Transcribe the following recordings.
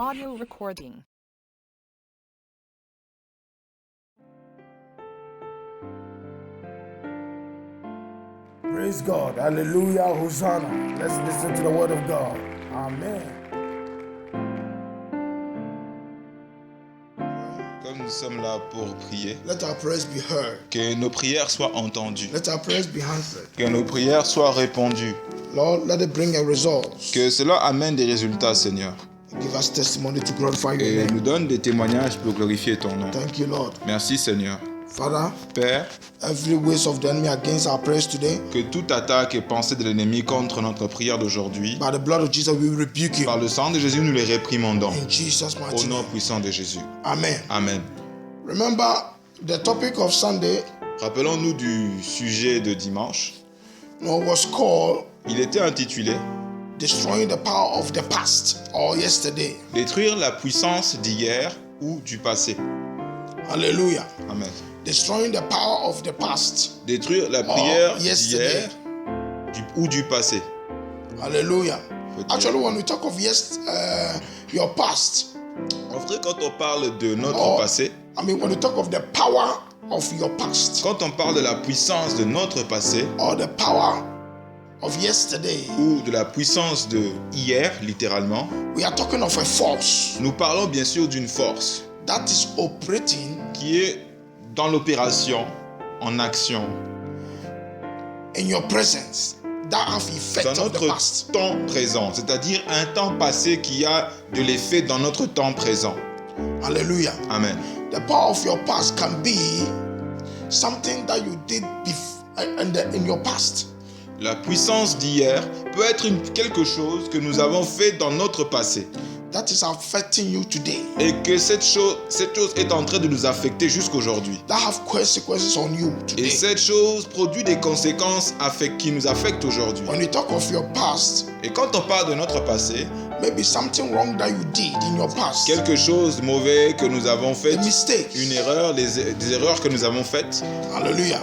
audio recording. Praise God. Hallelujah. Hosanna. Let's listen to the word of God. Amen. Comme nous sommes là pour prier, Let our prayers be heard. que nos prières soient entendues, Let our prayers be answered. que nos prières soient répondues, Lord, let it bring a result. que cela amène des résultats, Seigneur, Give us testimony to glorify your et name. nous donne des témoignages pour glorifier ton nom. Thank you, Lord. Merci, Seigneur. Father, Père, every waste of the enemy against our prayers today, que toute attaque et pensée de l'ennemi contre notre prière d'aujourd'hui, by the blood of Jesus, we rebuke you. par le sang de Jésus, nous les réprimandons. In Jesus' Au mighty nom name. puissant de Jésus. Amen. Amen. Remember, the topic of Sunday Rappelons-nous du sujet de dimanche. was called Il était intitulé Destroying the Power of the Past or Yesterday. « Détruire la puissance d'hier ou du passé ». Hallelujah. Amen. Destroying the power of the past. Détruire la prière yesterday. d'hier ou du passé. Hallelujah. Peut-être. Actually, when we talk of your past, En vrai, quand on parle de notre passé, when we talk of the power of your past quand on parle de la puissance de notre passé or the power of yesterday, ou de la puissance de hier, littéralement, we are talking of a force nous parlons bien sûr d'une force that is operating qui est dans l'opération, en action, in your presence that have effect dans of the notre past. temps présent, c'est-à-dire un temps passé qui a de l'effet dans notre temps présent. Hallelujah. Amen. The power of your past can be something that you did in your past. La puissance d'hier peut être quelque chose que nous avons fait dans notre passé That is affecting you today. et que cette chose est en train de nous affecter jusqu'aujourd'hui. That have consequences on you today. Et cette chose produit des conséquences qui nous affectent aujourd'hui. When you talk of your past, Et quand on parle de notre passé, maybe something wrong that you did in your past. quelque chose de mauvais que nous avons fait, The mistakes. une erreur, des erreurs que nous avons faites, Hallelujah.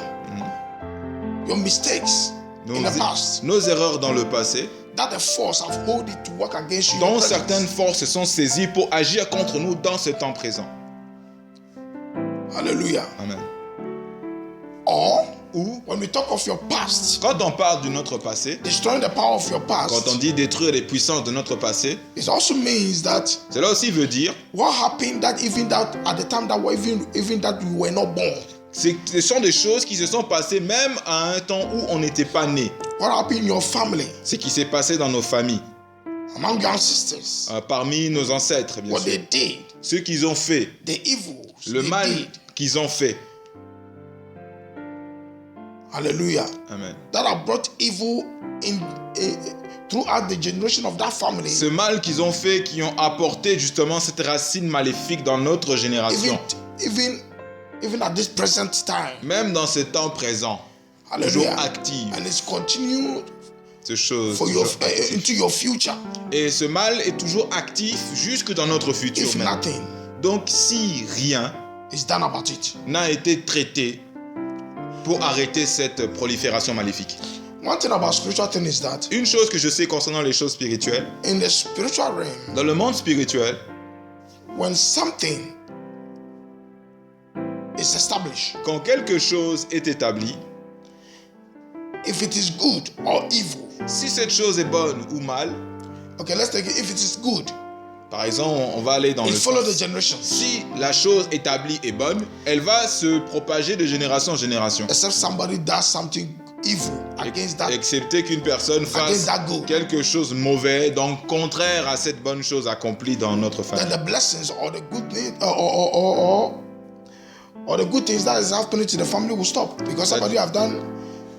Your mistakes in the past. nos erreurs dans le passé, That the force have hold it to work against you. in dont your presence. certaines forces se sont saisies pour agir contre nous dans ce temps présent. Hallelujah. Amen. Or, Ou, when we talk of your past, quand on parle de notre passé, destroying the power of your quand on past, dit détruire les puissances de notre passé, it also means that cela aussi veut dire what happened that even that at the time that even that we were not born. ce sont des choses qui se sont passées même à un temps où on n'était pas né. What happened in your family, Ce qui s'est passé dans nos familles, among your ancestors, parmi nos ancêtres, bien what sûr. they did, Ce qu'ils ont fait, the evils le they mal did. qu'ils ont fait. Hallelujah. Amen. That have brought evil in throughout the generation of that family. Ce mal qu'ils ont fait, qui ont apporté justement cette racine maléfique dans notre génération. Even at this present time. Même dans ce temps présent, toujours Hallelujah. active. And it's continued Ces choses. for your into your future. Et ce mal est toujours actif jusque dans notre futur If même. nothing Donc si rien is done about it. n'a été traité pour arrêter cette prolifération maléfique. One thing about spiritual thing is that Une chose que je sais concernant les choses spirituelles, in the spiritual realm, dans le monde spirituel, when something is established, quand quelque chose est établi, if it is good or evil, si cette chose est bonne ou mal, okay, let's take it. If it is good, par exemple, on va aller dans it le follows the sens. generations. Si la chose établie est bonne, elle va se propager de génération en génération. Except somebody does something evil against that. Excepté qu'une personne Against fasse that good. quelque chose de mauvais, donc contraire à cette bonne chose accomplie dans notre Then famille. the blessings or the good thing or the good things that is happening to the family will stop because somebody have done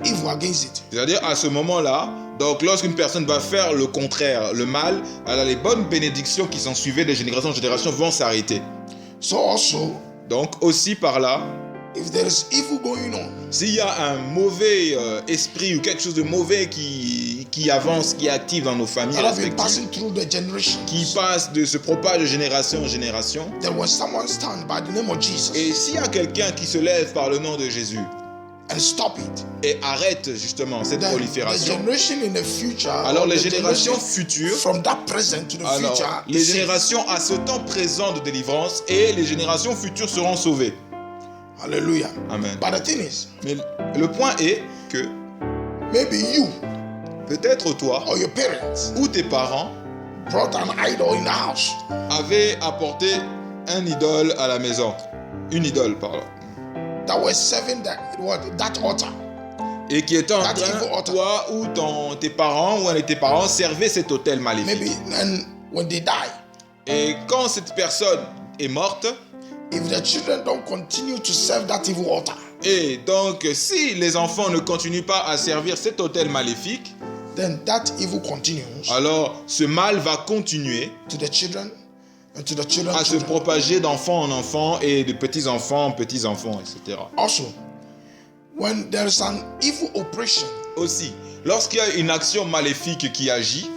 evil against it. C'est-à-dire à ce moment-là, donc lorsqu'une personne va faire le contraire, le mal, alors les bonnes bénédictions qui sont suivies de génération en génération vont s'arrêter. So also, Donc aussi par là, if there is evil going on, s'il y a un mauvais esprit ou quelque chose de mauvais qui avance, qui est actif dans nos familles that have been respectives, passing through the generations, qui se propage de génération en génération, then when someone stand by the name of Jesus et s'il y a quelqu'un qui se lève par le nom de Jésus, and stop it, et arrête justement cette then the prolifération, generation in the future, alors or les the générations generation futures, from that present to the alors future, les is saved. générations à ce temps présent de délivrance et les générations futures seront sauvées. Hallelujah. Amen. But the thing is, Mais le point est que maybe you peut-être toi or your parents ou tes parents brought an idol in the house. avaient apporté un idole à la maison. Une idole, pardon. That was serving that altar. Et qui était en That evil train, altar. toi ou tes parents ou un de tes parents servaient cet autel maléfique. Maybe and when they die, Et quand cette personne est morte, if the children don't continue to serve that evil altar, et donc si les enfants ne continuent pas à servir cet autel maléfique, then that evil continues alors ce mal va continuer to the children and to the children's à se children. propager d'enfant en enfant et de petits-enfants en petits-enfants, etc. Also, when there is an evil operation Aussi, lorsqu'il y a une action maléfique qui agit,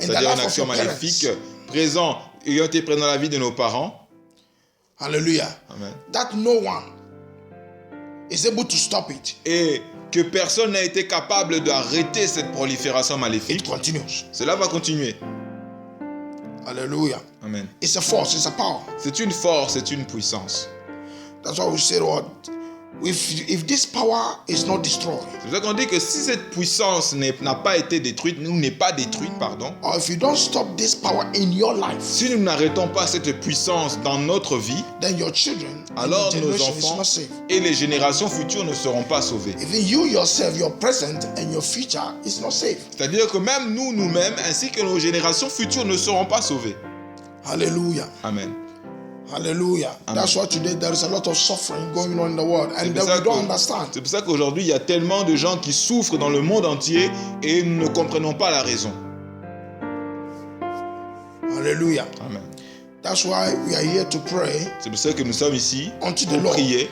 in the c'est-à-dire life une of action your parents, maléfique ayant été présente dans la vie de nos parents, hallelujah, amen, that no one is able to stop it, et que personne n'a été capable d'arrêter cette prolifération it maléfique, continues. cela va continuer. Hallelujah. Amen. It's a force, it's a power. C'est une force, c'est une puissance. That's why we say, Lord, if this power is not destroyed, C'est pour ça qu'on dit que si cette puissance n'a pas été détruite, ou n'est pas détruite, pardon, or if you don't stop this power in your life, si nous n'arrêtons pas cette puissance dans notre vie, then your children and alors your nos generation is enfants not safe. et les générations futures ne seront pas sauvés. Even you yourself, your present and your future is not safe. C'est-à-dire que même nous-mêmes, ainsi que nos générations futures ne seront pas sauvés. Hallelujah. Amen. Hallelujah. Amen. That's why today there is a lot of suffering going on in the world and that we don't understand. C'est pour ça qu'aujourd'hui, il y a tellement de gens qui souffrent dans le monde entier et nous ne comprenons pas la raison. Hallelujah. Amen. That's why we are here to pray C'est pour ça que nous sommes ici unto the pour Lord prier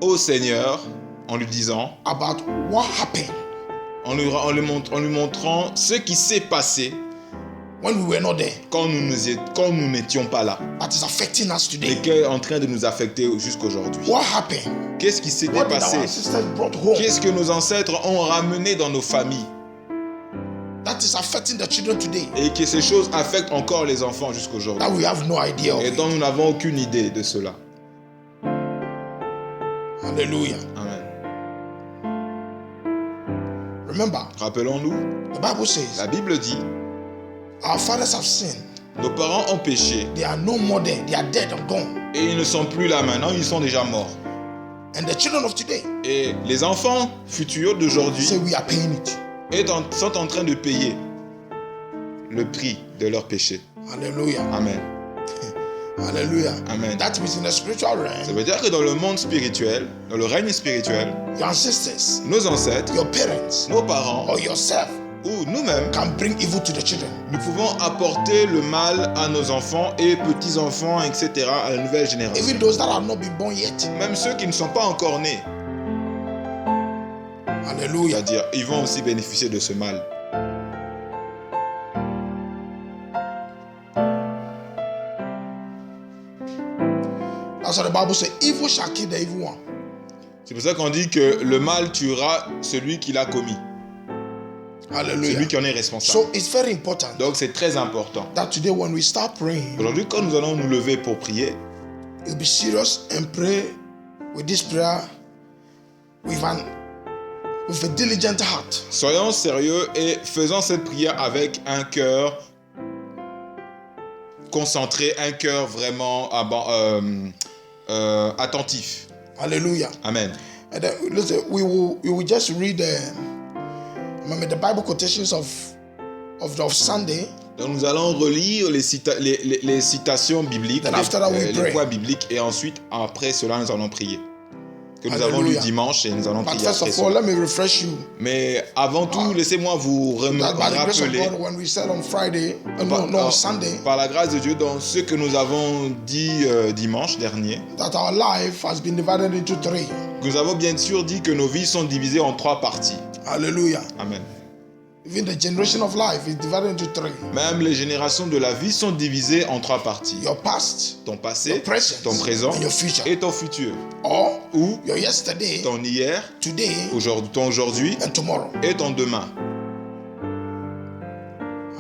au Seigneur en lui disant, about what happened en lui montrant ce qui s'est passé when we were not there quand nous n'étions pas là, that is affecting us et today. qui est en train de nous affecter jusqu'aujourd'hui. What happened? Qu'est-ce qui s'était What did passé? our sisters brought home Qu'est-ce que nos ancêtres ont ramené dans nos familles that is affecting the children today et que ces choses affectent encore les enfants jusqu'aujourd'hui that we have no idea of et it? dont nous n'avons aucune idée de cela. Hallelujah. Amen. Remember, Rappelons-nous, the Bible says la Bible dit, our fathers have sinned. nos parents ont péché They are no more there. They are dead and gone. et ils ne sont plus là maintenant, ils sont déjà morts. And the children of today Et les enfants futurs d'aujourd'hui say we are paying it. sont en train de payer le prix de leur péché. Hallelujah. Amen. Hallelujah. Amen. That means in the spiritual Ça realm, veut dire que dans le monde spirituel, dans le règne spirituel, your ancestors, nos ancêtres, your parents, nos parents or yourself ou nous-mêmes, can bring evil to the children. nous pouvons apporter le mal à nos enfants et petits-enfants, etc., à la nouvelle génération. Even those that have not been born yet. Même ceux qui ne sont pas encore nés, Hallelujah. c'est-à-dire, ils vont aussi bénéficier de ce mal. That's what the Bible says. Evil shall kill the evil one. C'est pour ça qu'on dit que le mal tuera celui qui l'a commis, Hallelujah. celui qui en est responsable. So it's very important Donc c'est très important. that today when we start praying, Aujourd'hui, quand nous allons nous lever pour prier, you'll be serious and pray with this prayer with a diligent heart. soyons sérieux et faisons cette prière avec un cœur concentré, un cœur vraiment attentif. Hallelujah. Amen. And then, listen, we will just read the Bible quotations of Sunday. Donc nous allons relire les citations bibliques, Then after that we les pray. points bibliques, et ensuite, après cela, nous allons prier. Que nous Hallelujah. avons lu dimanche et nous allons But prier first après of all, cela. let me refresh you. Mais avant tout, laissez-moi vous That by the grace of rappeler, God, when we said on Friday, par- Sunday, par la grâce de Dieu, dans ce que nous avons dit dimanche dernier, that our life has been divided into three. nous avons bien sûr dit que nos vies sont divisées en 3 parties. Hallelujah. Amen. Even the generation of life is divided into three. Même les générations de la vie sont divisées en trois parties. Your past, Ton passé, your present, ton présent and your future. et ton futur. Or Ou your yesterday, ton hier, today, ton aujourd'hui and tomorrow. et ton demain.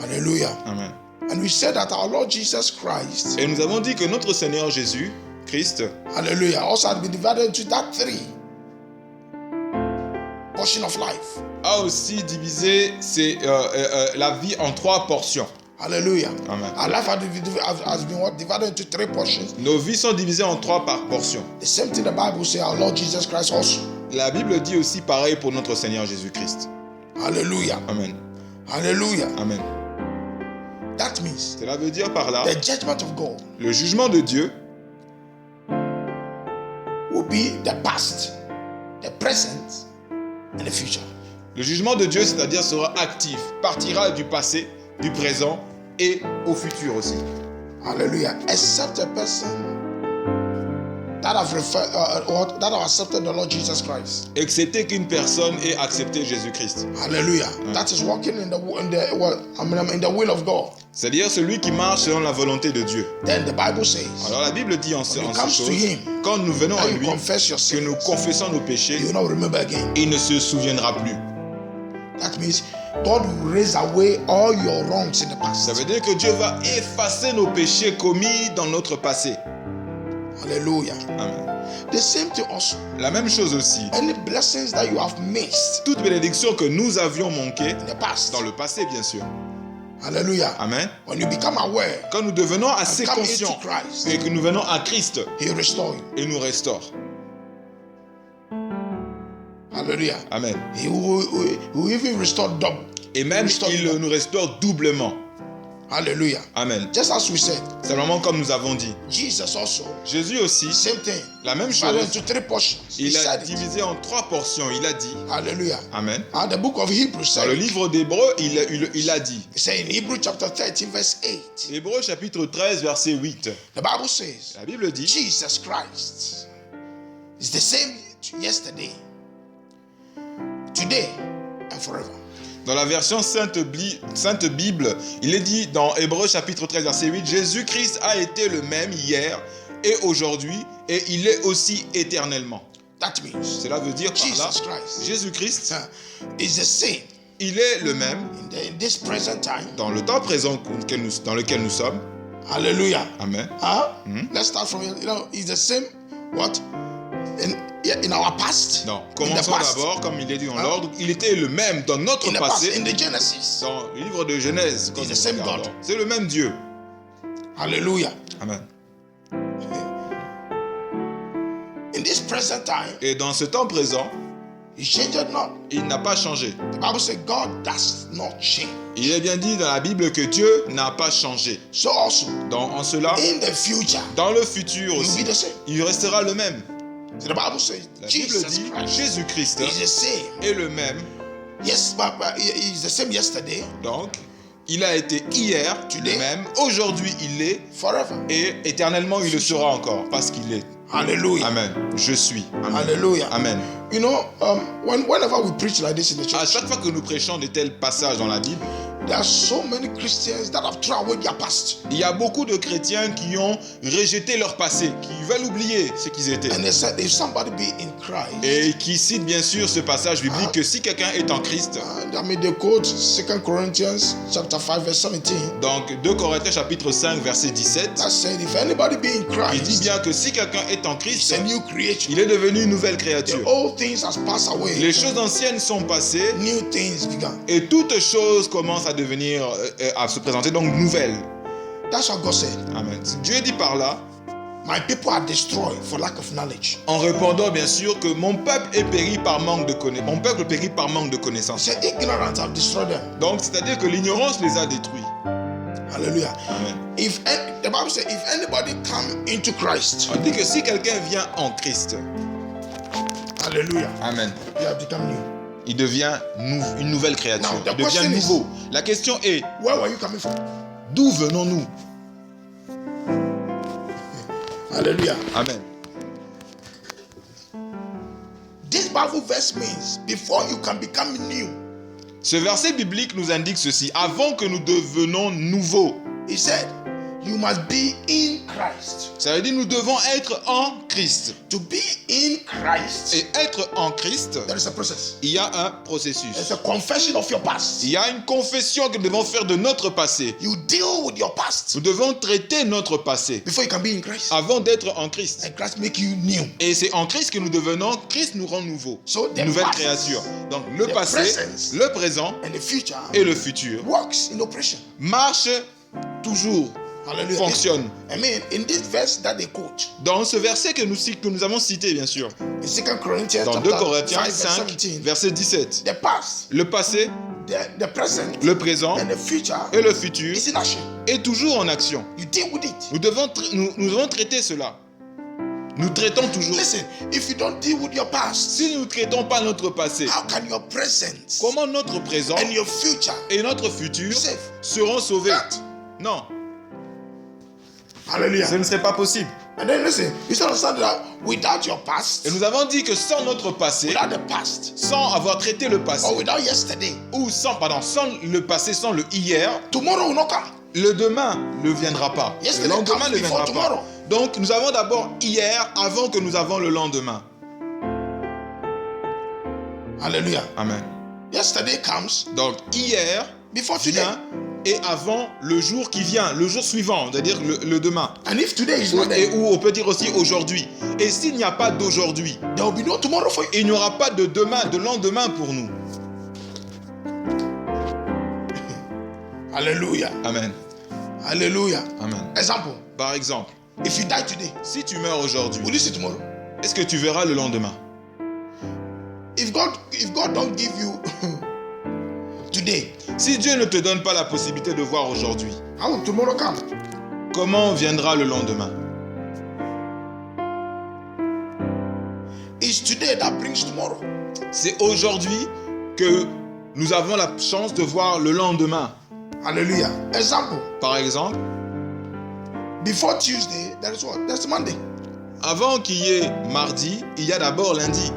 Hallelujah. Amen. And we said that our Lord Jesus Christ, Et nous avons dit que notre Seigneur Jésus, Christ, hallelujah, also had been divided into that three portion of life. a aussi divisé la vie en trois portions. Hallelujah. Amen. Our life has been what? Divided into three portions. Nos vies sont divisées en trois portions. The same thing the Bible says our Lord Jesus Christ also. La Bible dit aussi pareil pour notre Seigneur Jésus-Christ. Hallelujah. Amen. Hallelujah. Amen. That means Cela veut dire par là, the judgment of God le jugement de Dieu will be the past, the present, and the future. Le jugement de Dieu, c'est-à-dire sera actif, partira du passé, du présent et au futur aussi. Hallelujah. Except a person that have accepted the Lord Jesus Christ. Excepté qu'une personne ait accepté Jésus-Christ. Hallelujah. That is walking in the will of God. C'est-à-dire celui qui marche selon la volonté de Dieu. Then the Bible says, Alors la Bible dit en ces choses, quand nous venons à and you lui, confess your que sins, nous confessons nos péchés, you will not remember again. il ne se souviendra plus. That means God will raise away all your wrongs in the past. Ça veut dire que Dieu va effacer nos péchés commis dans notre passé. Hallelujah. Amen. The same thing also. La même chose aussi. Any blessings that you have missed Toute bénédiction que nous avions manquée, in the past. dans le passé bien sûr. Hallelujah. Amen. When you become aware, Quand nous devenons assez come conscients into Christ, et que nous venons à Christ, He restore you. il nous restaure. Hallelujah. Amen. He will even restore double. Et même il nous restaure doublement. Hallelujah. Amen. Just as we said, Simplement comme nous avons dit. Jesus also, Jésus aussi, same thing. la même Divided chose. into three portions. He Il a said it. divisé en trois portions. Il a dit. Hallelujah. Amen. And the book of Hebrews Dans said le it. livre d'Hébreux, il a dit. He said in Hebrews chapter 13 verse 8. Hébreux chapitre 13 verset 8. The Bible says, La Bible dit. Jesus Christ is the same yesterday, today, and forever. Dans la version Sainte Bible, il est dit dans Hébreux chapitre 13 verset 8, Jésus-Christ a été le même hier et aujourd'hui et il est aussi éternellement. That means Cela veut dire par là, Jesus Christ Jésus-Christ, is the same il est le même in this present time. dans le temps présent dans lequel nous sommes. Hallelujah. Amen. Let's start from here. He's the same what in our past. Non, In the commençons past. d'abord, comme il est dit dans l'ordre, il était le même dans notre In the past, passé, in the Genesis. dans le livre de Genèse. Quand He's nous the same regardons. God. C'est le même Dieu. Hallelujah. Amen. In this present time, Et dans ce temps présent, He changed not. il n'a pas changé. The Bible says God does not change. Il est bien dit dans la Bible que Dieu n'a pas changé. So also, En cela, in the future, dans le futur He will aussi, be the same. il restera le même. So the Bible says La Bible Jesus dit Christ Jésus-Christ is the same. est le même. Yes, but He's the same yesterday, Donc, il a été hier Today. le même. Aujourd'hui, il est. forever. Et éternellement, il le sera encore. Parce qu'il est. Hallelujah. Amen. Je suis. Amen. Hallelujah. Amen. You know, whenever we preach like this in the À church, chaque fois que nous prêchons de tels passages dans la Bible, there are so many Christians that have thrown away their past. il y a beaucoup de chrétiens qui ont rejeté leur passé, qui veulent oublier ce qu'ils étaient. And they said, if somebody be in Christ, Et qui citent bien sûr ce passage biblique que si quelqu'un est en Christ, they quote 2 Corinthians chapter 5 verse 17. donc 2 Corinthiens chapitre 5 verset 17, That said, if anybody be in il dit Christ, bien que si quelqu'un est en it's Christ, a new creation. il est devenu une nouvelle The créature. old things has passed away. Les choses anciennes sont passées New things began. et toutes choses commencent à devenir, à se présenter donc nouvelles. That's what God said. Amen. Dieu dit par là, My people are destroyed for lack of knowledge. en répondant bien sûr que mon peuple est péri par manque de connaissance. Mon peuple périt par manque de He connaissance. said, ignorance have destroyed them. Donc c'est-à-dire que l'ignorance les a détruits. Hallelujah. Amen. The Bible says, if anybody come into Christ, On dit que si quelqu'un vient en Christ, hallelujah, Amen, you have become new. il devient une nouvelle créature. Now, the Il devient question is- nouveau. La question est, Where were you coming from? d'où venons-nous? Hallelujah. Amen. This Bible verse means before you can become new, Ce verset biblique nous indique ceci. Avant que nous devenions nouveaux, He said, you must be in Christ. ça veut dire nous devons être en Christ. To be in Christ, Et être en Christ, there is a process. il y a un processus. There's a confession of your past. Il y a une confession que nous devons faire de notre passé. You deal with your past Nous devons traiter notre passé before you can be in Christ. avant d'être en Christ. And Christ make you new. Et c'est en Christ que nous devenons, Christ nous rend nouveaux, So the nouvelle past créature. Donc le the passé, presence le présent and the future et le futur works in operation. marchent toujours, Hallelujah. fonctionnent. I mean, in this verse that they quote, Dans ce verset que nous avons cité, bien sûr, in 2 Corinthians dans 2 chapter Corinthiens 5, verse 5, 17, verset 17, the past, le passé, the present, le présent and the future et le futur is in action. est toujours en action. You deal with it. Nous devons traiter cela. Nous traitons toujours. Listen, if you don't deal with your past, Si nous ne traitons pas notre passé, how can your present comment notre présent and your future et notre futur be safe? seront sauvés? Non, Hallelujah. ce ne serait pas possible. And then listen, you should understand that without your past, Et nous avons dit que sans notre passé, without the past, sans avoir traité le passé, or without yesterday, ou sans le passé, sans le hier, tomorrow will not come. le demain ne viendra pas. Le Yesterday lendemain comes ne viendra before pas. tomorrow. Donc nous avons d'abord hier avant que nous avons le lendemain. Hallelujah. Amen. Yesterday comes Donc hier before today. vient et avant le jour qui vient, le jour suivant, c'est-à-dire le demain. And if today is not Et there, où on peut dire aussi aujourd'hui. Et s'il n'y a pas d'aujourd'hui, there will be no tomorrow for you. il n'y aura pas de demain, de lendemain pour nous. Hallelujah. Amen. Hallelujah. Amen. Example, Par exemple, if you die today, si tu meurs aujourd'hui, will you see tomorrow? est-ce que tu verras le lendemain? If God don't give you today, Si Dieu ne te donne pas la possibilité de voir aujourd'hui, how will tomorrow come? comment viendra le lendemain? It's today that brings tomorrow. C'est aujourd'hui que nous avons la chance de voir le lendemain. Hallelujah. Example, Par exemple, before Tuesday, there is what? There's Monday. avant qu'il y ait mardi, il y a d'abord lundi.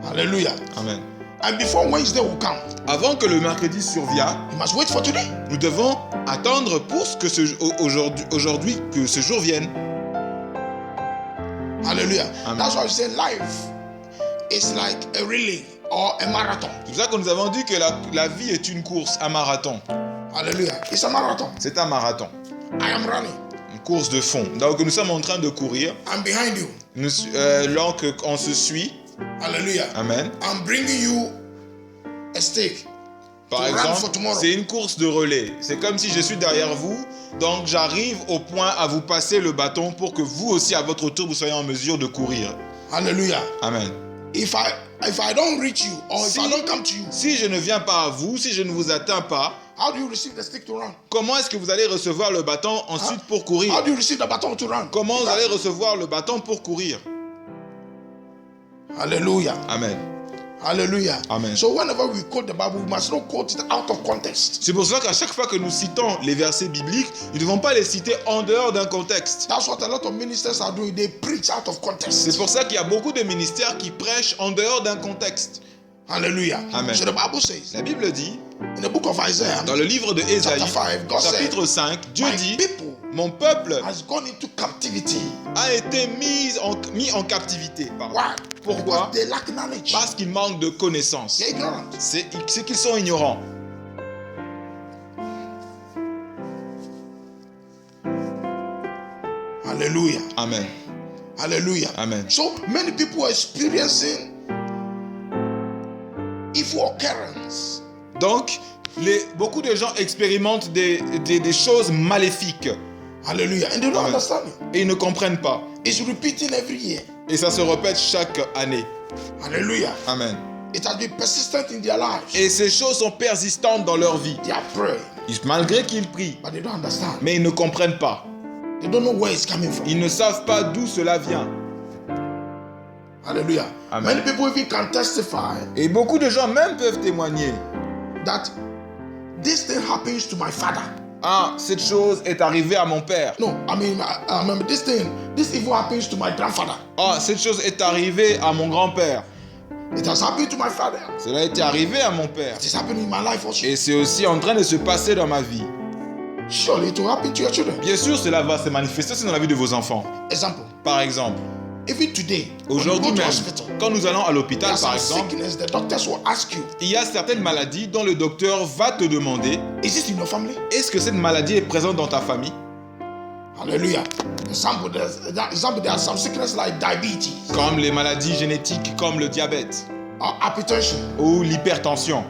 Hallelujah. Amen. And before Wednesday will come, Avant que le mercredi survienne, you must wait for today. nous devons attendre pour que aujourd'hui que ce jour vienne. Hallelujah. Amen. That's why we say life is like a relay or a marathon. C'est pour ça que nous avons dit que la vie est une course, un marathon. Hallelujah. It's a marathon. C'est un marathon, I am running. une course de fond. Donc nous sommes en train de courir. I'm behind you. Donc on se suit. Hallelujah. Amen. I'm bringing you a stake. Par To run exemple, for tomorrow. c'est une course de relais. C'est comme si je suis derrière vous, donc j'arrive au point à vous passer le bâton pour que vous aussi, à votre tour, vous soyez en mesure de courir. Hallelujah. Amen. If I don't reach you or if Si- I don't come to you, Si je ne viens pas à vous, si je ne vous atteins pas, how do you receive the stick to run? comment est-ce que vous allez recevoir le bâton ensuite pour courir? How do you receive the baton to run? Comment vous allez recevoir le bâton pour courir? Hallelujah. Amen. Hallelujah. Amen. So whenever we quote the Bible, we must not quote it out of context. C'est pour ça qu'à chaque fois que nous citons les versets bibliques, nous ne devons pas les citer en dehors d'un contexte. That's what a lot of ministers are doing. They preach out of context. C'est pour ça qu'il y a beaucoup de ministères qui prêchent en dehors d'un contexte. Hallelujah. Amen. So the Bible says La Bible dit, in the book of Isaiah, dans le livre de Ésaïe, chapter 5, God said, chapitre 5, Dieu my dit, people mon peuple has gone into captivity. a été mis en captivité. Pardon. Why? Pourquoi? Because they lack knowledge. Parce qu'ils manquent de connaissances. They're ignorant. C'est qu'ils sont ignorants. Hallelujah. Amen. Hallelujah. Amen. So many people are experiencing evil occurrence. Donc, beaucoup de gens expérimentent des choses maléfiques Hallelujah. And they don't Amen. understand it. et ils ne comprennent pas. It's repeating every year. Et ça se répète chaque année. Hallelujah. Amen. It has been persistent in their lives. Et ces choses sont persistantes dans leur vie. They are praying, Malgré qu'ils prient, but they don't understand. mais ils ne comprennent pas. They don't know where it's coming from. Ils ne savent pas d'où cela vient. Hallelujah. Amen. Many people even can testify Et beaucoup de gens même peuvent témoigner. that this thing happens to my father. Ah, cette chose est arrivée à mon père. No, I remember this evil happens to my grandfather. Ah, cette chose est arrivée à mon grand-père. It has happened to my father. Cela est arrivé à mon père. It is happening in my life also. Et c'est aussi en train de se passer dans ma vie. Surely it will happen to your children. Bien sûr, cela va se manifester aussi dans la vie de vos enfants. Example. Par exemple, Even today, when you aujourd'hui go to même, hospital, quand nous allons à l'hôpital, there's par some exemple, sickness, the doctors will ask you, il y a certaines maladies dont le docteur va te demander, is it in your family? est-ce que cette maladie est présente dans ta famille? Hallelujah. Example, there are some sickness like diabetes Comme les maladies génétiques comme le diabète or hypertension. ou l'hypertension.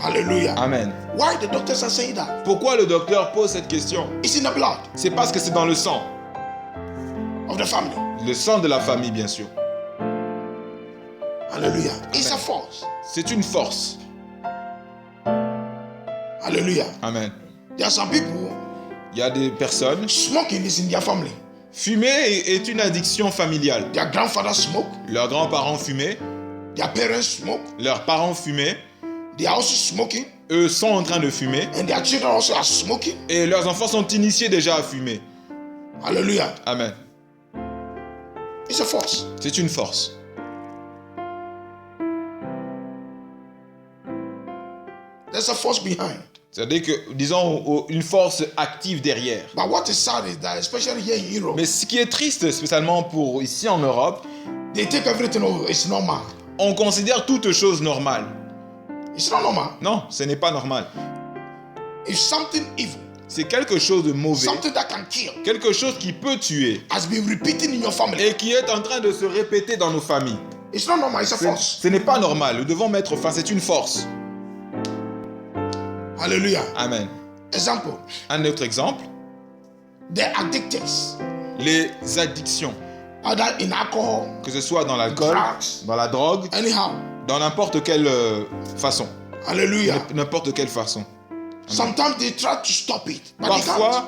Hallelujah. Amen. Why the doctors are saying that? Pourquoi le docteur pose cette question? It's in the blood C'est parce que c'est dans le sang. of the family. Le sang de la famille, bien sûr. Hallelujah. It's a force. C'est une force. Hallelujah. Amen. There are some people, Il y a des personnes, smoking is in their family. fumer est une addiction familiale. Their grandfather smoke, Leurs grands-parents fumaient, their parents smoke, leurs parents fumaient, they are also smoking, eux sont en train de fumer, and their children also are smoking. et leurs enfants sont initiés déjà à fumer. Hallelujah. Amen. It's a force. C'est une force. There's a force behind. C'est-à-dire que, disons, une force active derrière. But what is sad is that, especially here in Europe, Mais ce qui est triste, spécialement pour ici en Europe, they take everything, oh, it's normal. on considère toute chose normale. It's not normal. Non, ce n'est pas normal. If something evil, C'est quelque chose de mauvais, something that can kill, quelque chose qui peut tuer has been repeating in your family, et qui est en train de se répéter dans nos familles. it's not normal, it's a force. Ce n'est pas normal, nous devons mettre fin, c'est une force. Hallelujah. Amen. Example, Un autre exemple, the addictors, les addictions, either in alcohol, que ce soit dans l'alcool, drugs, dans la drogue, anyhow. dans n'importe quelle façon. Hallelujah. N'importe quelle façon. Sometimes they try to stop it, but they can't. Parfois,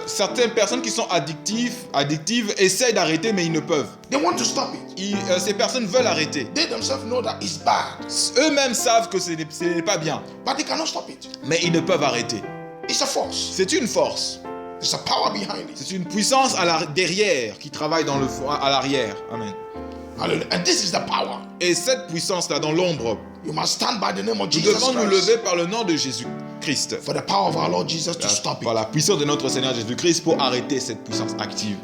certaines personnes qui sont addictives essayent d'arrêter, mais ils ne peuvent. They want to stop it. Ces personnes veulent arrêter. They themselves know that it's bad, Eux-mêmes savent que ce n'est pas bien, but they cannot stop it. mais ils ne peuvent arrêter. It's a force. C'est une force. There's a power behind it. C'est une puissance derrière qui travaille à l'arrière. Amen. Hallelujah. And this is the power. Et cette puissance-là, dans l'ombre, You must stand by the name of nous Jesus devons nous Christ lever par le nom de Jésus-Christ. for the power of our Lord Jesus to stop Par it. la puissance de notre Seigneur Jésus-Christ pour arrêter cette puissance active.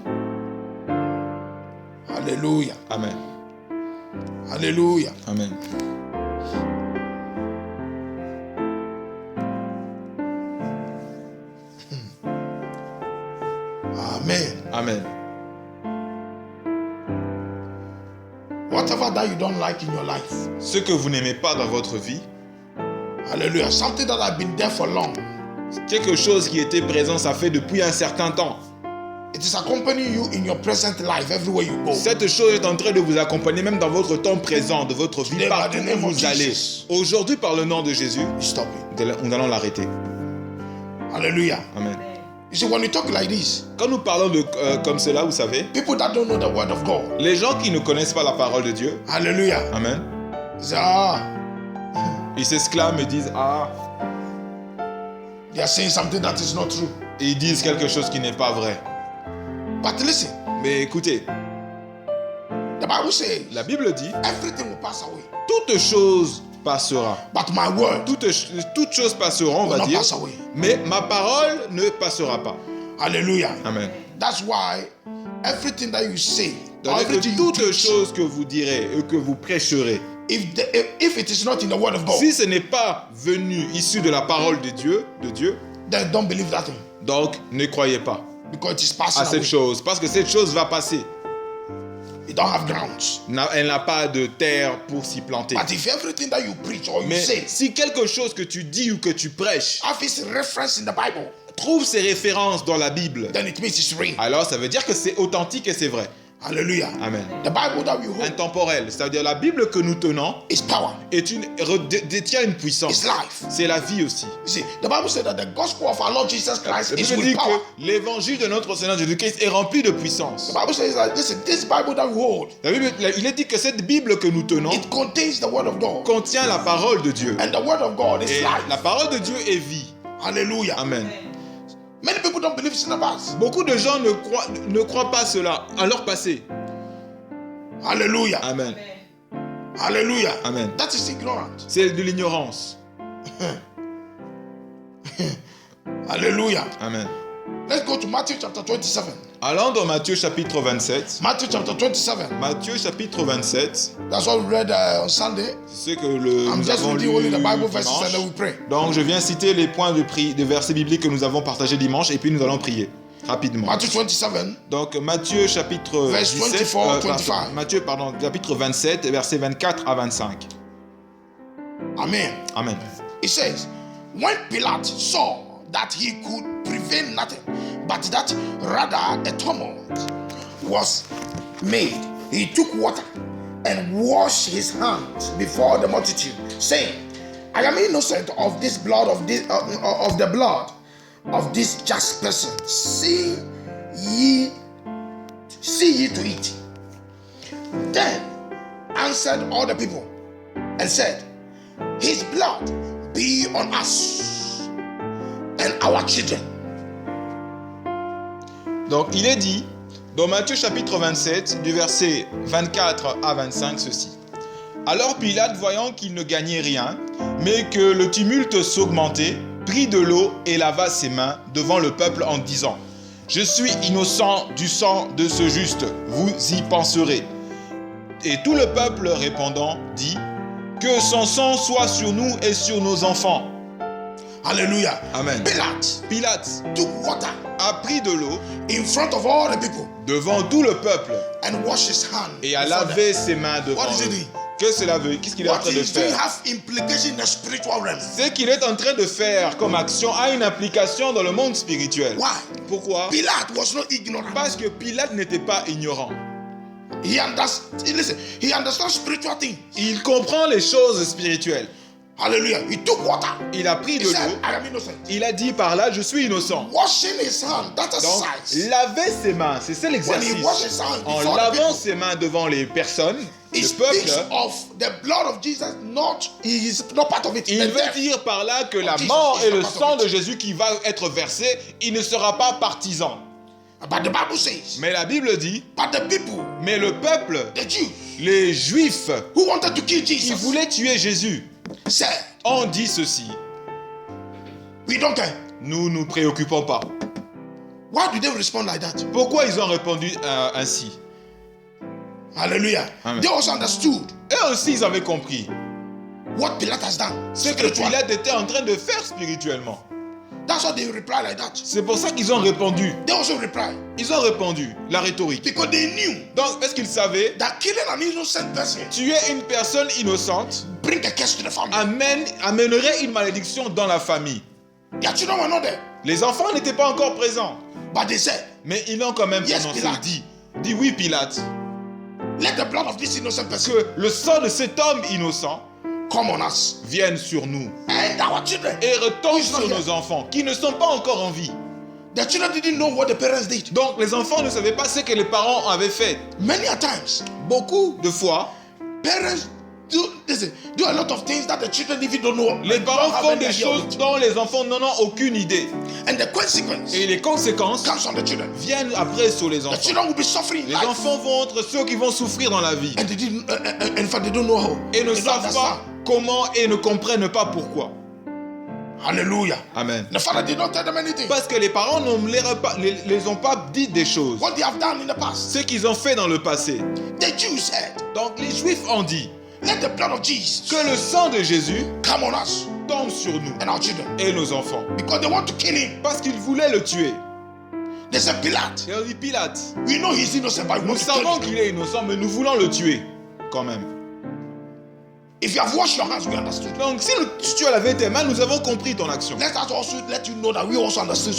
Hallelujah. Amen. Hallelujah. Amen. Amen. Amen. Whatever that you don't like in your life. Ce que vous n'aimez pas dans votre vie, Hallelujah. Something that has been there for long. quelque chose qui était présent, ça fait depuis un certain temps. It is accompanying you in your present life everywhere you go. Cette chose est en train de vous accompagner même dans votre temps présent, de votre vie, Today, partout by the name où of vous allez. Jesus. Aujourd'hui, par le nom de Jésus, Stop it. nous allons l'arrêter. Hallelujah. Amen. You see, when you talk like this, Quand nous parlons comme cela, vous savez, people that don't know the word of God, les gens qui ne connaissent pas la parole de Dieu, hallelujah, Amen, say, ils s'exclament et disent, they are saying something that is not true. et ils disent quelque chose qui n'est pas vrai. But listen, Mais écoutez, the Bible says la Bible dit, everything will pass away, toute chose passera. but my word Toutes choses passeront, on will va not dire, pass away. mais ma parole ne passera pas. Hallelujah. Amen. That's why everything that you say, or C'est-à-dire everything que you toute preach, chose que vous direz et que vous prêcherez, if it is not in the word of God, si ce n'est pas venu issu de la parole de Dieu, then don't believe that thing, donc ne croyez pas because it is à passing cette away. chose, parce que cette chose va passer. It don't have grounds. Elle n'a pas de terre pour s'y planter. But if everything that you preach or you Mais say si quelque chose que tu dis ou que tu prêches have its reference in the Bible, trouve ses références dans la Bible, then it means it's real. alors ça veut dire que c'est authentique et c'est vrai. Hallelujah. Amen. The Bible that we hold Intemporel, c'est-à-dire la Bible que nous tenons is power, détient une is puissance. life. C'est la vie aussi. You see, the Bible said that the gospel of our Lord Jesus Christ La is Bible with dit power. que l'évangile de notre Seigneur Jésus-Christ est rempli de puissance. The Bible says that this Bible that we hold, Il est dit que cette Bible que nous tenons it contains the word of God. contient la parole de Dieu. And the word of God is Et life. la parole de Dieu est vie. Hallelujah. Amen. Many people don't believe it's in the past. Beaucoup de gens ne croient pas cela à leur passé. Hallelujah. Amen. Hallelujah. Amen. That is ignorant. C'est de l'ignorance. Hallelujah. Amen. Let's go to Matthew chapter 27. Allons dans Matthieu chapitre 27. Matthew chapter 27. Matthieu chapitre 27. That's what we read on Sunday. C'est ce que I'm nous just avons lu reading only the Bible verses dimanche. and then we pray. Donc je viens citer les points de versets bibliques que nous avons partagés dimanche et puis nous allons prier rapidement. Matthew 27. Donc Matthieu chapitre Verse 17, 24, 25. Matthieu pardon, chapitre 27 versets 24 à 25. Amen. Amen. It says, when Pilate saw that he could prevail nothing, but that rather a tumult was made, he took water and washed his hands before the multitude, saying, I am innocent of this blood of the blood of this just person. See ye to it. Then answered all the people and said, his blood be on us and our children. Donc il est dit dans Matthieu chapitre 27 du verset 24 à 25 ceci. Alors Pilate, voyant qu'il ne gagnait rien, mais que le tumulte s'augmentait, prit de l'eau et lava ses mains devant le peuple en disant, je suis innocent du sang de ce juste, vous y penserez. Et tout le peuple répondant dit, que son sang soit sur nous et sur nos enfants. Hallelujah. Amen. Pilate Took water a pris de l'eau in front of all the people devant tout le peuple and washed his hand. et a before lavé them. ses mains devant What is he eux. doing? Que cela veut? Qu'est-ce qu'il est en What train de he's doing faire? have implication in the spiritual realm. Ce qu'il est en train de faire comme action a une application dans le monde spirituel. Why? Pourquoi? Pilate was not ignorant. Parce que Pilate n'était pas ignorant. He understands spiritual things. Il comprend les choses spirituelles. Hallelujah. He took water. Il a pris He de said, l'eau. I am innocent. Il a dit par là, je suis innocent. Washing his hand, that Donc, exercise. laver ses mains, c'est ça When he l'exercice. washed his hand En before the lavant people, ses mains devant les personnes, it le speaks peuple, of the blood of Jesus, he is not part of it. il The veut death. dire par là que la Jesus mort is et not le part of sang it. de Jésus qui va être versé, il ne sera pas partisan. But the Bible says, Mais la Bible dit, but the people, mais le peuple, the Jews, les Juifs, who wanted to kill qui Jesus, voulaient tuer Jésus, said, ont dit ceci, we don't care. nous nous préoccupons pas. Why do they respond like that? Pourquoi ils ont répondu ainsi? Hallelujah. Amen. They also understood Eux aussi, ils avaient compris what Pilate has done. ce que spiritually. Pilate était en train de faire spirituellement. That's why they reply like that. C'est pour ça qu'ils ont répondu. They also reply Ils ont répondu, la rhétorique. because they knew Donc, est-ce qu'ils savaient that killing an innocent person tuer une personne innocente bring a curse to the family. amènerait une malédiction dans la famille? Their children were not there, Les enfants n'étaient pas encore présents, but they said, mais ils l'ont quand même Yes, prononcé. Pilate. Dit oui, Pilate, let the blood of this innocent person que le sang de cet homme innocent come on us vienne sur nous and our children. et retombe It's not sur here. nos enfants qui ne sont pas encore en vie. The children didn't know what the parents did. Donc les enfants ne savaient pas ce que les parents avaient fait. Many a times, Beaucoup de fois, parents do a lot of things that the children even don't know. les don't parents have font any des idea choses of it. dont les enfants n'en ont aucune idée. And the consequence Et les conséquences comes on the children. viennent après sur les The enfants. children will be suffering. Les life. enfants vont être ceux qui vont souffrir dans la vie And they didn't, in fact, they don't know how. et ne They don't savent understand. pas comment et ne comprennent pas pourquoi. Hallelujah. Amen. The father did not tell them anything. Parce que les parents ne les ont pas dit des choses. What they have done in the past. Ce qu'ils ont fait dans le passé. The Jews said, Donc les Juifs ont dit let the blood of Jesus que le sang de Jésus come on us tombe sur nous and our children. et nos enfants. Because they want to kill him. Parce qu'ils voulaient le tuer. They said, Pilate, Et on dit Pilate, we know he's innocent, but we nous want to kill savons him. qu'il est innocent, mais nous voulons le tuer quand même. If you have washed your hands, we understood. Donc si tu as lavé tes mains, nous avons compris ton action. Let us also let you know that we also understood.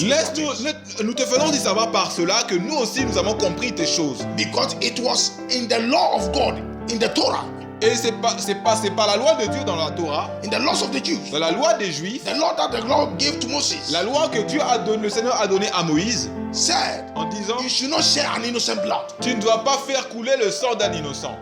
Nous te faisons savoir par cela que nous aussi nous avons compris tes choses. Because it was in the law of God, in the Torah, Et c'est pas la loi de Dieu dans la Torah, in the laws of the Jews, dans la loi des Juifs, the law that the Lord gave to Moses, la loi que Dieu a donné, le Seigneur a donnée à Moïse, said en disant you should not share an innocent blood. tu ne dois pas faire couler le sang d'un innocent.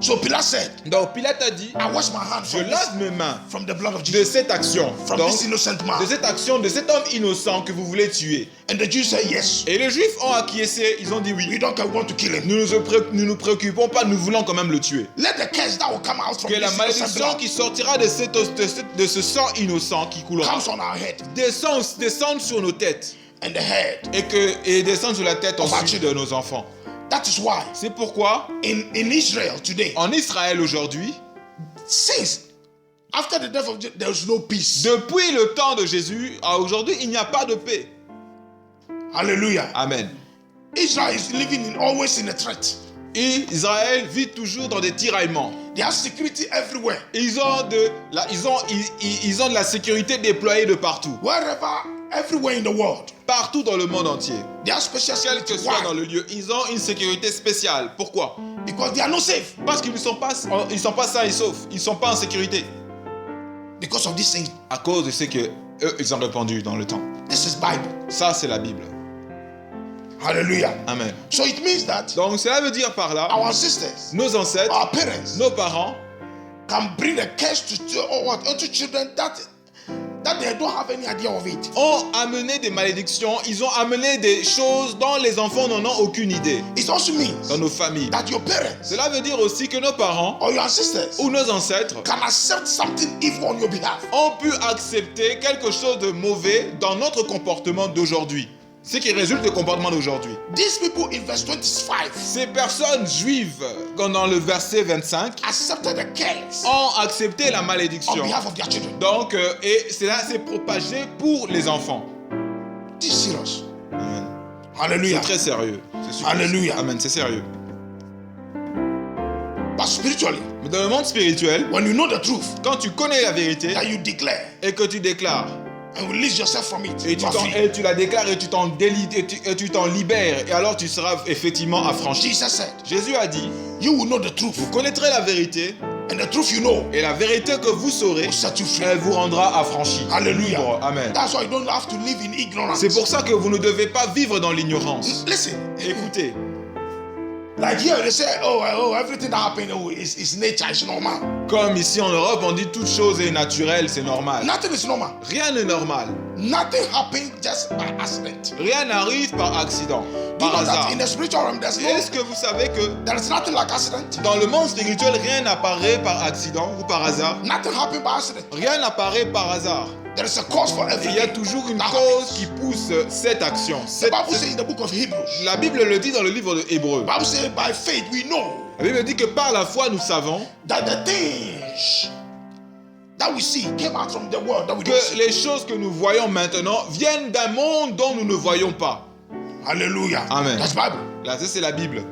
So Pilate said, Donc Pilate a dit, I wash my hands je from, lave mes mains from the blood of de Jesus, cette action, from donc this innocent de man. cette action de cet homme innocent que vous voulez tuer. And the Jews said, yes. Et les Juifs ont acquiescé, ils ont dit We oui. don't care, we want to kill him. Nous nous préoccupons pas, nous voulons quand même le tuer. Let the curse that will come out from Que la this innocent malédiction blood qui sortira de ce sang innocent qui coulera comes on our head descende sur nos têtes and the head. et descende sur la tête Of our ensuite de nos enfants. That is why C'est pourquoi in Israel today, en Israël aujourd'hui, since after the death of Jesus, there is no peace. depuis le temps de Jésus à aujourd'hui, il n'y a pas de paix. Hallelujah. Amen. Israel is living always in a threat. Et Israël vit toujours dans des tiraillements. They have security everywhere. Ils ont de la sécurité déployée de partout. Wherever, everywhere in the world. Partout dans le monde entier. They have special Quel security. que soit dans Why? le lieu, ils ont une sécurité spéciale. Pourquoi? Because they are not safe. Parce qu'ils ne sont pas sains et saufs. Ils ne sont pas en sécurité. Because of this thing. À cause de ce que eux, ils ont répandu dans le temps. This is Bible. Ça, c'est la Bible. Hallelujah. Amen. So it means that Donc, cela veut dire par là, our sisters, nos ancêtres, our parents, nos parents can bring a curse onto children that they don't have any idea of it. ont amené des malédictions. Ils ont amené des choses dont les enfants n'en ont aucune idée It also means dans nos familles. that your parents Cela veut dire aussi que nos parents or your ancestors ou nos ancêtres can accept something evil on your behalf. ont pu accepter quelque chose de mauvais dans notre comportement d'aujourd'hui. Ce qui résulte du comportement d'aujourd'hui. These people in verse 25 Ces personnes juives, comme dans le verset 25, accepted the curse ont accepté la on malédiction. behalf of their children. Donc, et cela s'est propagé pour les enfants. This is serious. Amen. C'est Hallelujah. très sérieux. C'est super. Alléluia. Amen, c'est sérieux. But spiritually, Mais dans le monde spirituel, when you know the truth quand tu connais la vérité that you declare et que tu déclares, and release yourself from it, et you are free. tu la déclares et tu t'en libères, et alors tu seras effectivement affranchi. Jesus said, Jésus a dit, you will know the truth, vous connaîtrez la vérité, and the truth you know et la vérité que vous saurez, will set you free. elle vous rendra affranchi. Hallelujah. Libre. Amen. That's why you don't have to live in ignorance. C'est pour ça que vous ne devez pas vivre dans l'ignorance. Listen, Écoutez, like here they say, oh, everything that happened, is nature, it's normal. comme ici en Europe, on dit toute chose est naturelle, c'est normal. Nothing is normal. Rien n'est normal. Nothing happened just by accident. Rien n'arrive par accident, Do you par know that hasard. in the spiritual realm, Est-ce que vous savez que there is nothing like accident? dans le monde spirituel, rien n'apparaît par accident ou par hasard? Nothing happened by accident. Rien n'apparaît par hasard. There is a cause for Et il y a everything. toujours une that cause happens. qui pousse cette action. The Bible says in the book of Hebrews, La Bible le dit dans le livre de Hébreux. the Bible says by faith we know La Bible dit que par la foi, nous savons that the things that we see came out from the world that we don't que see. les choses que nous voyons maintenant viennent d'un monde dont nous ne voyons pas. Hallelujah. Amen. That's Bible. Là, ça, c'est la Bible.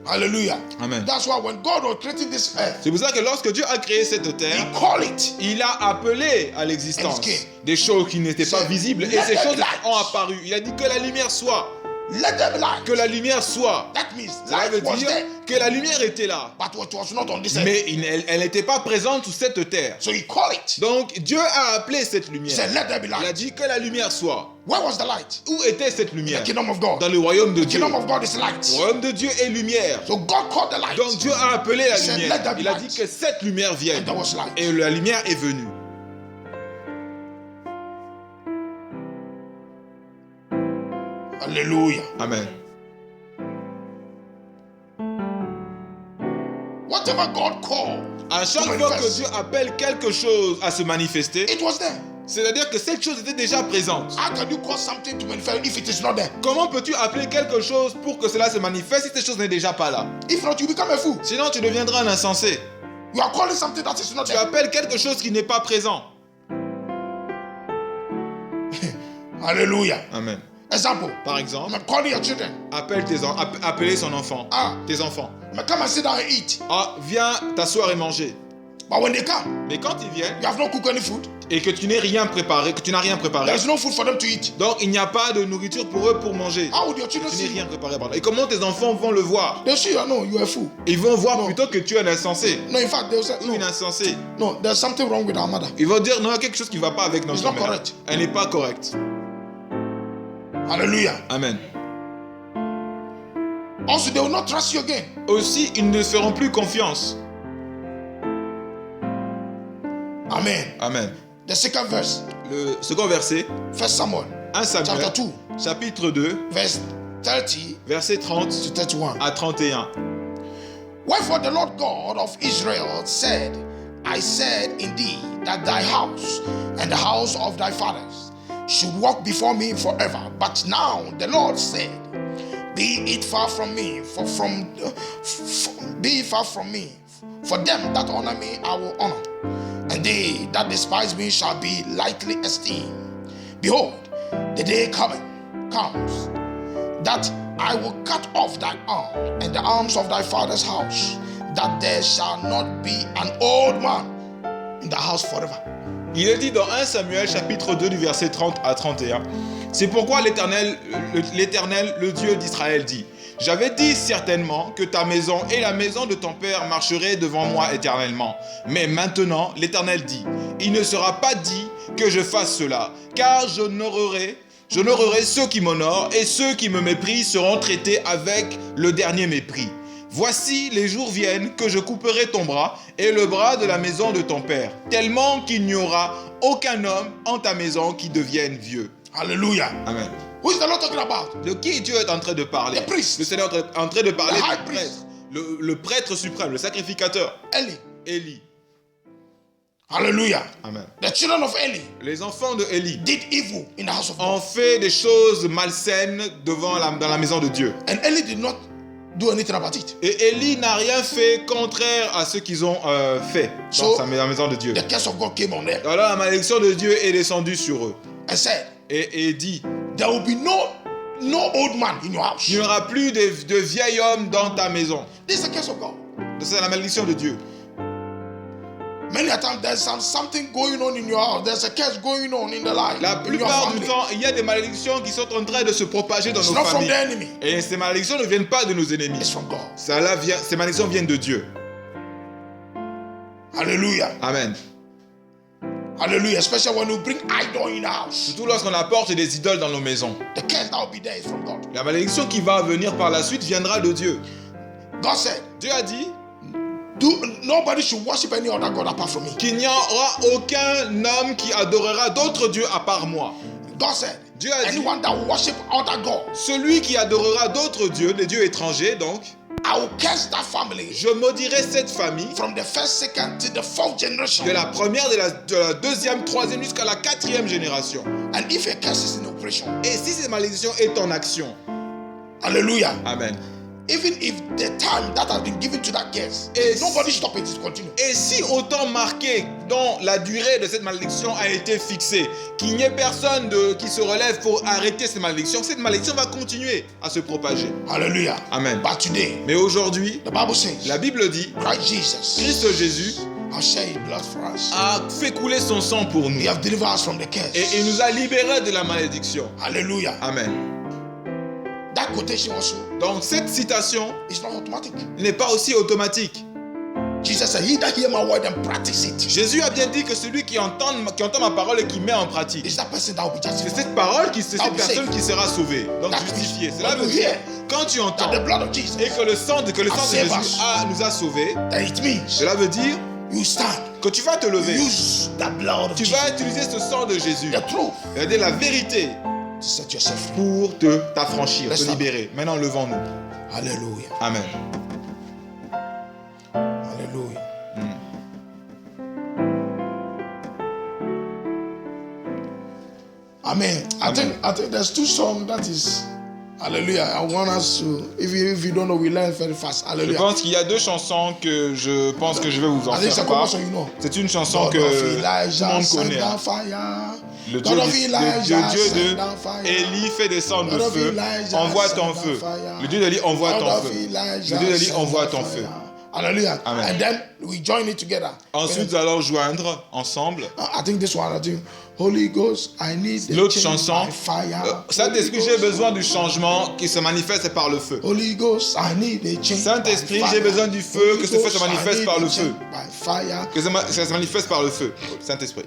Hallelujah. Amen. That's why when God was creating this earth, C'est pour ça que lorsque Dieu a créé cette He terre, called it. il a appelé à l'existence And it's des choses qui n'étaient pas C'est- visibles et Let ces there choses be light. ont apparu. Il a dit que la lumière soit. Let there be light. Que la lumière soit. That means Cela veut light was dire there, que la lumière était là. but it was not on this earth. Mais elle n'était pas présente sur cette terre. So He called it. Donc Dieu a appelé cette He lumière. said, let there be Il a light. dit que la lumière soit. Where was the light? Où était cette The lumière? kingdom of God. Dans le royaume de The Dieu. kingdom of God is Le light. royaume de Dieu est lumière. So God called the light. Donc Dieu a appelé la He said, lumière. "Let there be Il a light." dit que cette lumière vienne. And there was light. Et la lumière est venue. Hallelujah. Amen. Whatever God called, À chaque to fois que manifest, Dieu appelle quelque chose à se manifester, it was there. c'est-à-dire que cette chose était déjà présente. How can you call something to manifest if it is not there? Comment peux-tu appeler quelque chose pour que cela se manifeste si cette chose n'est déjà pas là? If not, you become a fool. Sinon, tu deviendras un insensé. You are calling something that is not Tu there. appelles quelque chose qui n'est pas présent. Hallelujah. Amen. Example. Par exemple, I'm calling your children. appeler son enfant. Ah. Tes enfants. Come and sit down and eat. Ah, viens t'asseoir et manger. But when they come, Mais quand ils viennent you have not cooked any food. et que tu n'as rien préparé, There is no food for them to eat. donc il n'y a pas de nourriture pour eux pour manger. How would your children Tu n'es see? rien préparé par là. Et comment tes enfants vont le voir? They'll see, no, you are a fool. Ils vont voir plutôt que tu es un insensé No, in fact, they'll say, ou une insensée. no, there's something wrong with our mother. Ils vont dire non, il y a quelque chose qui ne va pas avec It's notre not mère. correct. Elle n'est pas correcte. Hallelujah. Amen. Also, they will not trust you again. Aussi, ils ne feront plus confiance. Amen. Amen. The second verse, Le second verset, 1 Samuel 1 Samuel, chapter 2, chapitre 2, verse 30 verset 30 to 31. à 31. Wherefore the Lord God of Israel said, I said indeed that thy house and the house of thy fathers should walk before me forever. But now the Lord said, be it far from me, be it far from me. For them that honor me, I will honor, and they that despise me shall be lightly esteemed. Behold, the day comes, that I will cut off thy arm and the arms of thy father's house, that there shall not be an old man in the house forever. Il est dit dans 1 Samuel chapitre 2 du verset 30 à 31. C'est pourquoi l'Éternel, le Dieu d'Israël dit, j'avais dit certainement que ta maison et la maison de ton père marcheraient devant moi éternellement. Mais maintenant, l'Éternel dit, il ne sera pas dit que je fasse cela, car j'honorerai ceux qui m'honorent, et ceux qui me méprisent seront traités avec le dernier mépris. Voici, les jours viennent que je couperai ton bras et le bras de la maison de ton père, tellement qu'il n'y aura aucun homme en ta maison qui devienne vieux. Hallelujah. Amen. Who is the Lord talking about? De qui Dieu est en train de parler? The priest. Le Seigneur est en train de parler The high du priest. prêtre, le prêtre suprême, le sacrificateur, Eli. Élie. Hallelujah. Amen. The children of Eli Les enfants de Élie did evil in the house of ont God. fait des choses malsaines dans la maison de Dieu. And Eli did not do anything about it. Et Élie n'a rien fait contraire à ce qu'ils ont fait dans la maison de Dieu. The curse of God came on them Alors la malédiction de Dieu est descendue sur eux. and said, Et dit, there will be no old man in your house. il n'y aura plus de vieil homme dans ta maison. This is the curse of God. C'est la malédiction de Dieu. Many a time there's something going on in your house. There's a curse going on in the life. La in your plupart du family. temps, il y a des malédictions qui sont en train de se propager dans It's nos not from familles. the enemy. Et ces malédictions ne viennent pas de nos ennemis. It's from God. Ces malédictions viennent de Dieu. Hallelujah. Amen. Hallelujah. Especially when you bring idol in the house. Surtout lorsqu'on apporte des idoles dans nos maisons. The curse that will be there is from God. La malédiction qui va venir par la suite viendra de Dieu. God said, Dieu a dit nobody should worship any other God apart from me. qu'il n'y aura aucun homme qui adorera d'autres dieux à part moi. God said, Dieu a dit, anyone that worship other gods, celui qui adorera d'autres dieux, des dieux étrangers donc, I will curse that family je maudirai cette famille from the first, second to the fourth generation. de la première, de la deuxième, troisième jusqu'à la quatrième génération. And if a curse is in operation, Et si cette malédiction est en action, hallelujah. amen. Even if the time that has been given to that curse, Et nobody stop it, it continue. Et si au temps marqué dont la durée de cette malédiction a été fixée, qu'il n'y ait personne qui se relève pour arrêter cette malédiction va continuer à se propager. Hallelujah. Amen. But today, Mais aujourd'hui, the Bible says, la Bible dit, Christ Jesus Christ Jésus has shed his blood for us. a fait couler son sang pour nous He has delivered us from the curse. et il nous a libérés de la malédiction. Hallelujah. Amen. That quotation also Donc cette citation is not automatic. n'est pas aussi automatique. Jesus said, he that hear my word and practice it Jésus a bien dit que celui qui entend ma parole et qui met en pratique, is that person that will be c'est justified. cette parole, c'est That cette will personne save. qui sera sauvée, donc That justifiée. means Cela when veut you dire, hear quand tu entends that the blood of Jesus, et que le sang de save Jésus us, nous a sauvés, then it means cela veut dire you stand, que tu vas te lever, use the blood of tu Jesus, vas utiliser ce sang de Jésus, the truth, c'est-à-dire la vérité, to set yourself free. pour t'affranchir, Let's te stand. libérer. Maintenant, levons-nous. Hallelujah. Amen. Hallelujah. Amen. I think there's two songs that is hallelujah. I want us to, if you don't know, we learn very fast. Je Hallelujah. pense qu'il y a deux chansons que je pense que je vais vous en I think it's a faire part. common song, you know. C'est une chanson God que of tout le Elijah, monde send connaît. down fire. Le God of Dieu Elijah, de send down fire. Élie fait descendre God le of feu, Elijah, envoie send ton down feu. fire. Le Dieu d'Élie envoie God ton of feu. Elijah, Le Dieu d'Élie send envoie down ton feu. fire. Hallelujah. Amen. And then we join it together. Ensuite, nous allons joindre ensemble I think this one, I think Holy Ghost, I need the l'autre change chanson. by fire. Saint-Esprit, Holy j'ai Ghost, besoin du changement qui se manifeste par le feu. Holy Ghost, I need a change. Saint-Esprit, by j'ai fire. besoin du feu, Holy que ce feu se Ghost, I manifeste need par a le change feu. by fire. Que ça se manifeste par le feu. Saint-Esprit.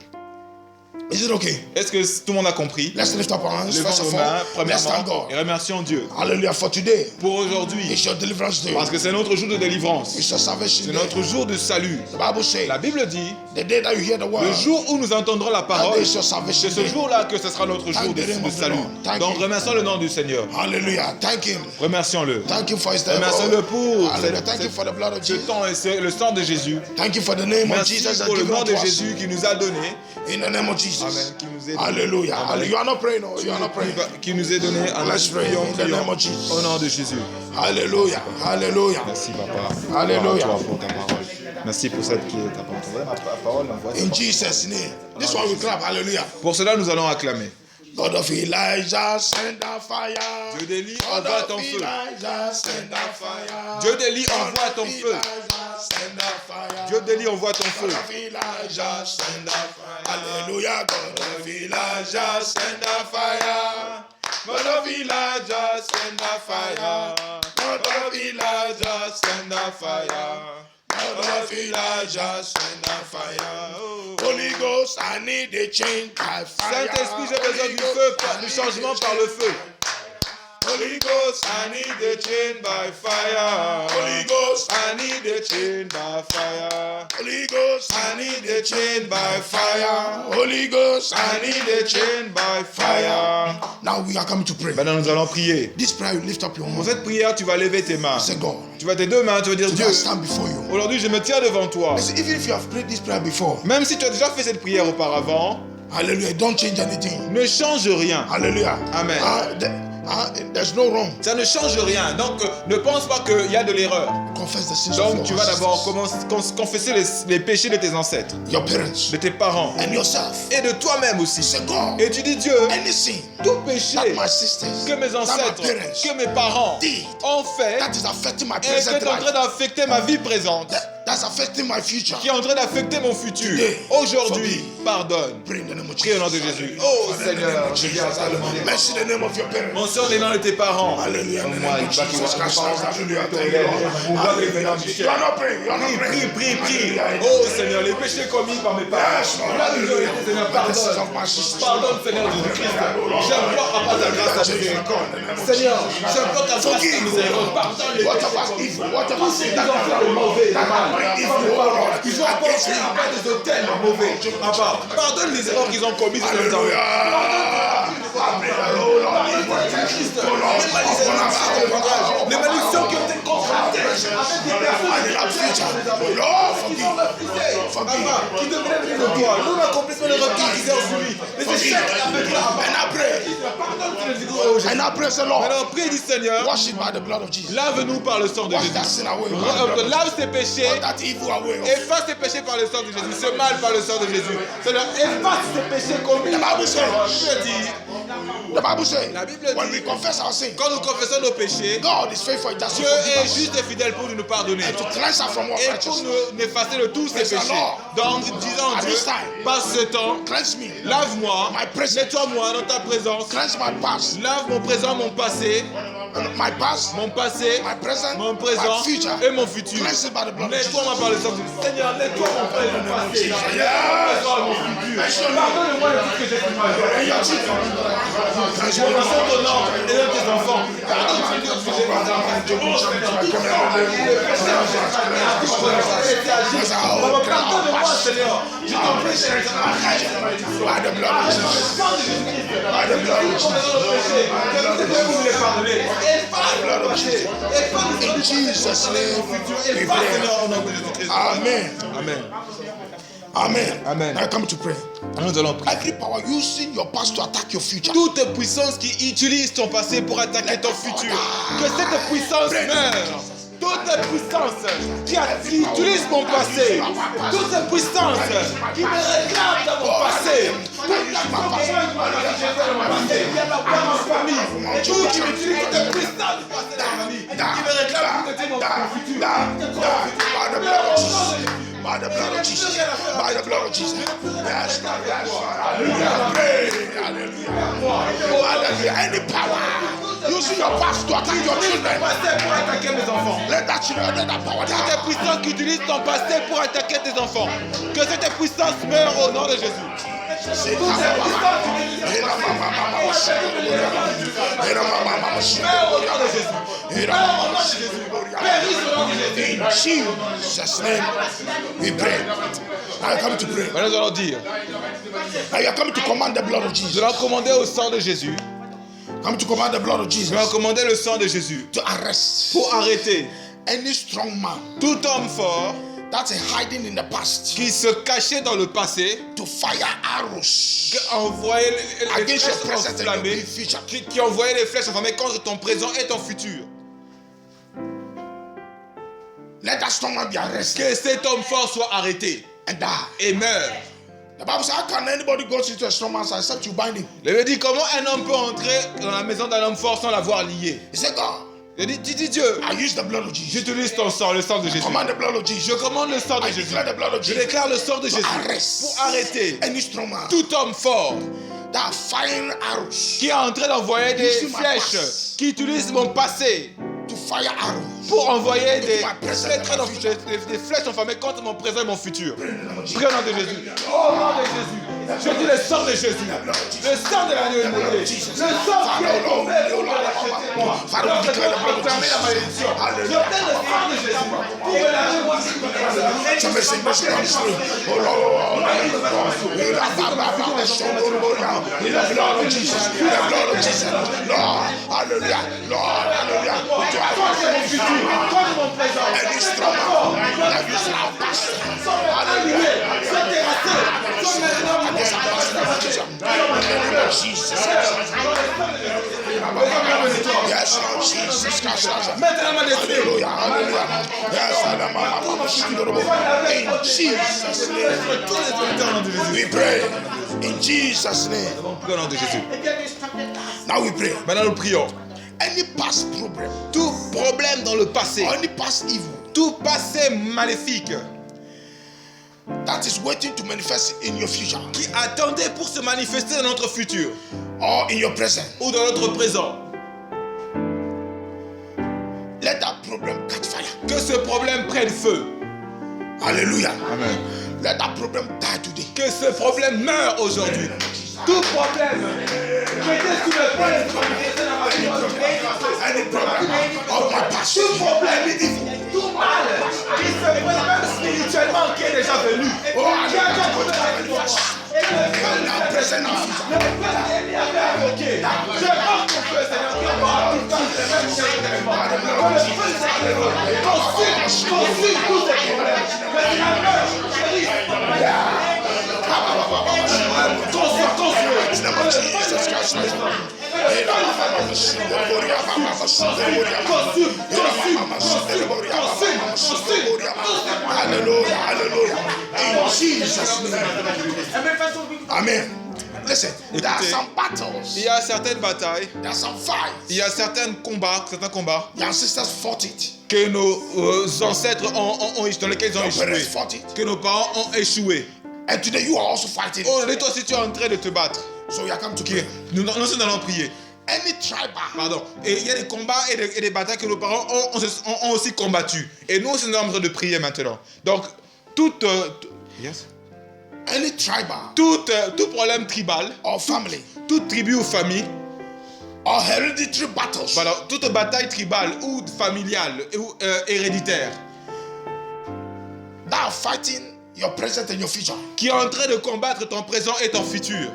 Is it okay? Est-ce que tout le monde a compris? Let's lift up our hands. Levons First nos of mains, all, let's thank premièrement, God. et remercions Dieu Hallelujah for today. pour aujourd'hui. It's your deliverance day. Parce que c'est notre jour de délivrance. It's your salvation C'est day. notre jour de salut. The Bible says La Bible dit, the day that you hear the word, le jour où nous entendrons la that parole, day is your c'est salvation ce day. jour-là que ce sera notre jour de salut. Donc remercions le nom du Seigneur. Hallelujah. Thank him. Remercions-le. Thank you for his death. Remercions-le pour Hallelujah. Thank you for the blood of ce Jesus. temps et le sang de Jésus. Thank you for the name of Merci Jesus that pour le given nom de to us. Jésus qui nous a donné. In the name of Jesus. Amen. Qui nous est donné. Hallelujah. Amen. Hallelujah. You are not praying. No, you are not praying. Qui nous est donné. Let's pray in the name of Prions Jesus. au nom de Jésus. Hallelujah. Hallelujah. Merci papa. Alléluia. Gloire à toi pour ta parole. Merci pour cette qui est ta parole. Ma parole m'envoie. In Jesus' name. This one we clap. Hallelujah. Pour cela, nous allons acclamer. God of Elijah, send a fire. Dieu d'Élie, God envoie of ton feu. Elijah, send a fire. Dieu d'Élie, God envoie of ton feu. Elijah, send a fire. Dieu d'Élie, envoie ton feu. God of Elijah, send a fire. Hallelujah. God of Elijah, send a fire. God of Elijah, send a fire. God of Elijah, send a fire. God of Elijah, send a fire. Holy Ghost, I need a change by fire. Saint-Esprit, j'ai besoin du feu, du changement par le feu. Holy Ghost, I need a change by fire. Holy Ghost, I need a change by fire. Holy Ghost, I need a change by fire. Holy Ghost, I need a change by fire. Now we are coming to pray. Maintenant, nous allons prier. This prayer, you lift up your Pour hands. cette prière, tu vas lever tes mains. Say, God, Tu vas tes deux mains, tu vas dire today Dieu, I stand before you. aujourd'hui je me tiens devant toi. Listen, even if you have prayed this prayer before, Même si tu as déjà fait cette prière auparavant, hallelujah, don't change anything. ne change rien. Hallelujah. Amen. There's no wrong. Ça ne change rien. Donc ne pense pas qu'il y a de l'erreur. Confess the sins of Donc your tu vas d'abord ancestors, confesser les péchés de tes ancêtres, your parents, de tes parents and yourself. et de toi-même aussi. Say, God, Et tu dis Dieu, any sin tout péché that my sisters, que mes that my ancêtres, parents que mes parents did, ont fait that is affecting my et qui present est en train life, d'affecter ma vie présente, that's affecting my future. qui est en train d'affecter mon futur. Today, Aujourd'hui, forgive. pardonne. Pray in the name of Prie au nom de Jesus. Jésus. Oh Father, in the name Seigneur, of je Jesus. viens à te demander. Mention the name of your parents. Mentionne les noms de tes parents. Hallelujah. In the Moi, name of Jesus Christ. Hallelujah. Thank you, Lord. Mon Dieu, Hallelujah. You are not praying. You are not Prie, praying. prie, prie, prie. Hallelujah. Oh Seigneur, les péchés commis par mes parents. Yes, Lord. Là, nous Hallelujah. disons, Seigneur, But the sins pardonne. of my sisters. Pardonne, Seigneur Jésus-Christ. J'implore à ta grâce à miséricorde. Seigneur, j'implore ta grâce à miséricorde. Pardonne les péchés Whatever commis. evil, whatever Tous ceux sin qui that ont fait le mauvais, le mal, ils ont against pensé me. à faire des hôtels mauvais. Abba, pardonne les erreurs qu'ils ont commises dans le temps. Les malédictions qui ont été contractées avec des personnes qui devraient venir de toi. Nous l'accomplissement de requis qui s'est suivi. Les échecs avec la And I praise the Lord. Alors prie du Seigneur, Wash it by the blood of Jesus. lave-nous par le sang de Wash Jésus. that sin away by the blood of Jesus. Lave tes péchés, Wash that evil away. efface tes péchés par le sang de Jésus. Ce mal par le sang de Jésus. Seigneur, efface tes péchés commis. The Bible says, Je dis, the Bible says, La Bible when dit, we confess our sin, quand nous confessons nos péchés, God is faithful just to Dieu forgive est us juste et fidèle pour nous pardonner. and to cleanse us from all Et pour righteousness. nous effacer de tous ces Praise the péchés. Lord. Donc, disons At Dieu, this time, passe ce temps, Cleanse me. lave-moi, My present. nettoie-moi dans ta présence, Cleanse my past, lave mon présent, mon passé, my past, mon passé, my present, mon my présent future. et mon futur. Cleanse it by the blood of Jesus. Nettoie-moi par le sang de Jésus. Seigneur, nettoie mon présent, mon passé, mon Yes. présent et mon futur. Pardonne-moi le tout que j'ai fait mal. And your children. Cleanse Je my reçois ton nom past. et de tes enfants. Pardonne-moi le tout que j'ai fait mal. Pardonne-moi, Seigneur. Je t'en prie, Seigneur. By the blood of Jesus. By the blood of Jesus. In Jesus' name we pray. Amen. Amen. Amen. Amen. Now come to pray. Nous allons prier. Every power using your past to attack your future. Toute puissance qui utilise ton passé pour attaquer ton futur, que cette puissance meure. Toute puissance qui utilise mon passé, toute puissance qui me réclame dans mon passé, toute puissance qui est dans ma famille, tout qui utilise toute puissance du passé dans ma famille, qui me réclame pour mon futur. By the blood of Jesus. By the blood of Jesus. By the blood of Jesus. Yes, Lord, yes, Lord. Hallelujah. Pray. Hallelujah. Hallelujah. Any power using your past to attack your children. Pour attaquer mes enfants. Let that children, let that power Toute die. puissance qui utilise ton passé pour attaquer tes enfants, que cette puissance meure au nom de Jésus. C'est toutes ces puissances du Dieu du passé, meurs au nom de Jésus. Meurs au nom de Jésus. Périsse au nom de Jésus. in Jesus' name we pray. Now you come to pray. Maintenant, nous allons dire, Now you are coming to command the blood of nous Jesus. allons commander au sang de Jésus, Come to command the blood of nous Jesus allons commander le sang de Jésus to arrest pour arrêter any strong man tout homme fort that's hiding in the past qui se cachait dans le passé, to fire arrows qui envoyait les against your flèches present and your enflammées, future. qui envoyait les flèches enflammées contre ton présent et ton futur. Let that strong man be arrested Que cet homme fort soit arrêté and die. et meure. The Bible says, how can anybody go into a strong man's house except you bind him? Il dit comment un homme peut entrer dans la maison d'un homme fort sans l'avoir lié. He said, God, Il dit, tu dis Dieu, I use the blood of Jesus. j'utilise ton sang, le sang de Jésus. Command the blood of Je Jesus. commande le sang de I Jésus. declare the blood of Je Jesus déclare le sang de to Jésus arrest pour arrêter any strong man tout homme fort that are firing arrows qui est en train d'envoyer des Using my flèches, past. qui utilise mon passé to fire arrows. pour envoyer des my present and my future. flèches enflammées contre mon présent et mon futur. Prie au nom de Jésus. Au nom de Jésus. Je dis le sang de Jésus. Le sang de l'agneau immolé. Le sang qui est tombé pour me racheter moi. Lorsque Dieu a proclamé la malédiction. J'obtiens le sang de Jésus pour me laver moi. Somebody say, "Mercy comes through." Oh Lord, in the blood of Jesus, in the blood of Jesus, Lord, hallelujah, Lord, hallelujah. Contre mon futur, contre mon présent. Any strong man that uses our past, Sans me allumer, sans terrasser, sans me against our past, in the name of Jesus. Yes, Lord Jesus Christ. Mettez la main dessus. Hallelujah, hallelujah. Yes, in Jesus' name. Tous les autorités au nom de Jésus. We pray in Jesus' name. Au nom de Jésus. Now we pray. Maintenant nous prions. Any past problem Tout problème dans le passé, or any past evil tout passé maléfique that is waiting to manifest in your future qui attendait pour se manifester dans notre futur or in your present, ou dans notre présent, let that problem catch fire. que ce problème prenne feu. Hallelujah. Amen. Let that problem die today. Que ce problème meure aujourd'hui. Tout problème qui était sous le point de se manifester dans ma vie aujourd'hui. Any problem of my past, Tout problème, any evil, tout mal qui se présente même spirituellement qui est déjà venu. oh, I Qui a need déjà to go trouvé to la the victoire. manifest. Et le feu Now, present, now, future. le feu qui est mis à faire invoquer. Je porte ton feu, Seigneur, qui aura tout le temps les mêmes choses que les morts. Que le feu de Seigneur consume tous ces problèmes. Que tu la meurs, chérie. In the name of Jesus Christ. Hallelujah, hallelujah. In Jesus' name. Amen. Listen, there are some battles, Il y a certaines batailles, there are some fights. il y a certains combats Your ancestors fought it. que nos ancêtres dans lesquels ils ont Your parents échoué, fought it. que nos parents ont échoué. And today you are also fighting it. Aujourd'hui, toi aussi, tu es en train de te battre. So we are come to Ok, pray. nous allons prier. Any tribal Pardon. Et il y a des combats et des batailles que nos parents ont aussi combattus. Et nous aussi, nous sommes en train de prier maintenant. Donc, tout any tribal problème tribal, or family toute tribu ou famille, or hereditary battles voilà, toute bataille tribale ou familiale ou héréditaire that are fighting your present and your future, qui est en train de combattre ton présent et ton futur,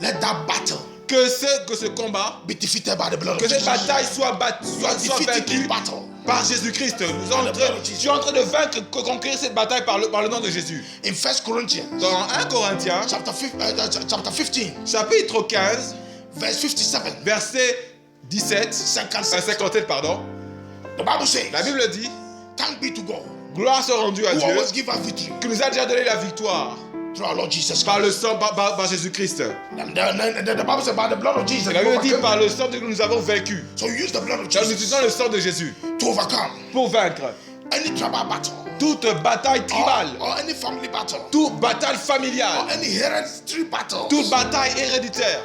let that battle que ce combat, be defeated by the blood que of cette Jesus. bataille soit You are defeating vaincue this battle. par Jésus-Christ. Tu es en train de vaincre, conquérir cette bataille par le nom de Jésus. In 1 Corinthians Dans 1 Corinthiens, chapter 15, chapitre 15, verse 57, verset 17, 57, pardon. the Bible says, La Bible dit, thank be to God gloire soit rendue à who Dieu, always give us victory qui nous a déjà donné la victoire through our Lord Jesus par le Christ. sang, par Jésus-Christ. And the Bible says, by the blood of Jesus, La we Bible dit, overcome. par le sang que nous avons vaincu. So you use the blood of Donc nous Jesus utilisons le sang de Jésus to overcome pour vaincre any tribal battle toute bataille tribale, or any family battle toute bataille or familiale, any hereditary battle toute bataille héréditaire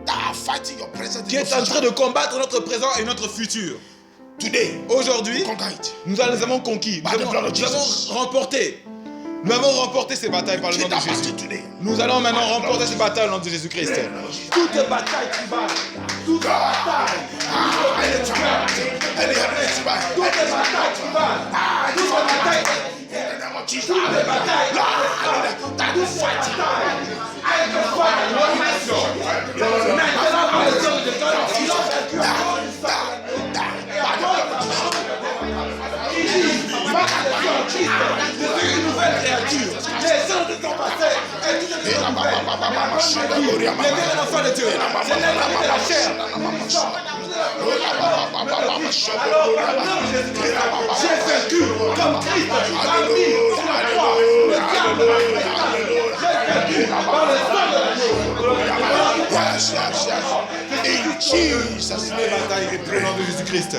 that are fighting your present qui and est your en train future. de combattre notre présent et notre futur. Today, Aujourd'hui, conquer it. nous avons conquis, By the blood of Jesus. nous avons remporté. Nous avons remporté ces batailles par le nom Keep de that battle Jésus. today. Nous allons maintenant remporter ces batailles au nom de Jésus-Christ. Toute bataille tribale, toute bataille, une nouvelle créature. Les choses de ton passé et tout de ton nouvelle. Les enfants de Dieu, c'est l'ennemi de la chair. Alors, j'ai vaincu comme Christ a mis sur la croix le diable de la création. J'ai vaincu par le sang de l'agneau. Yes, yes, yes. In Jesus' Les name. batailles au nom de Jésus-Christ.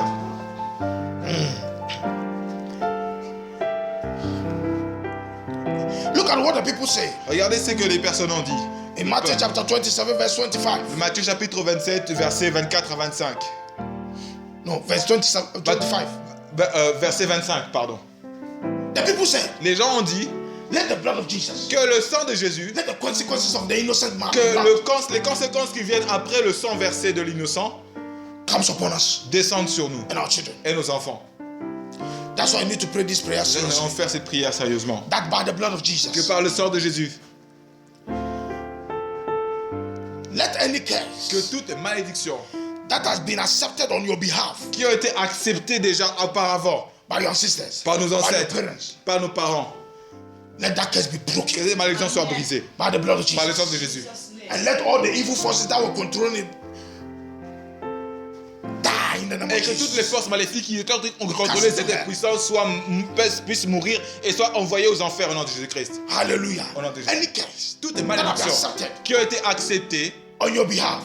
Look at what the people say. Regardez ce que les personnes ont dit. In Matthew chapter 27, verse 25. Matthieu chapitre 27, versets 24 à 25. No, verse 27, 25. Verset 25, pardon. The people say, Les gens ont dit let the blood of Jesus, que le sang de Jésus, let the consequences of the innocent man que les conséquences qui viennent après le sang versé de l'innocent comes upon us descendent sur nous and our children. et nos enfants. That's why I need to pray this prayer Nous allons seriously. faire cette prière sérieusement. That by the blood of Que Jesus, par le sang de Jésus, let any curse que toute malédiction that has been accepted on your behalf qui ont été acceptées déjà auparavant by your sisters, par nos by your ancêtres, parents, par nos parents, let that curse be que broken ces malédictions soient brisées by the blood of par le sang de Jesus. Jésus. And let all the evil forces that were controlling it die in the name Et of que toutes les Jesus. forces maléfiques qui étaient en train de contrôler cette puissance puissent mourir et soient envoyées aux enfers au nom de Jésus-Christ. Hallelujah. Au nom de Jésus. Any curse Toutes les that have been malédictions accepted qui ont été acceptées on your behalf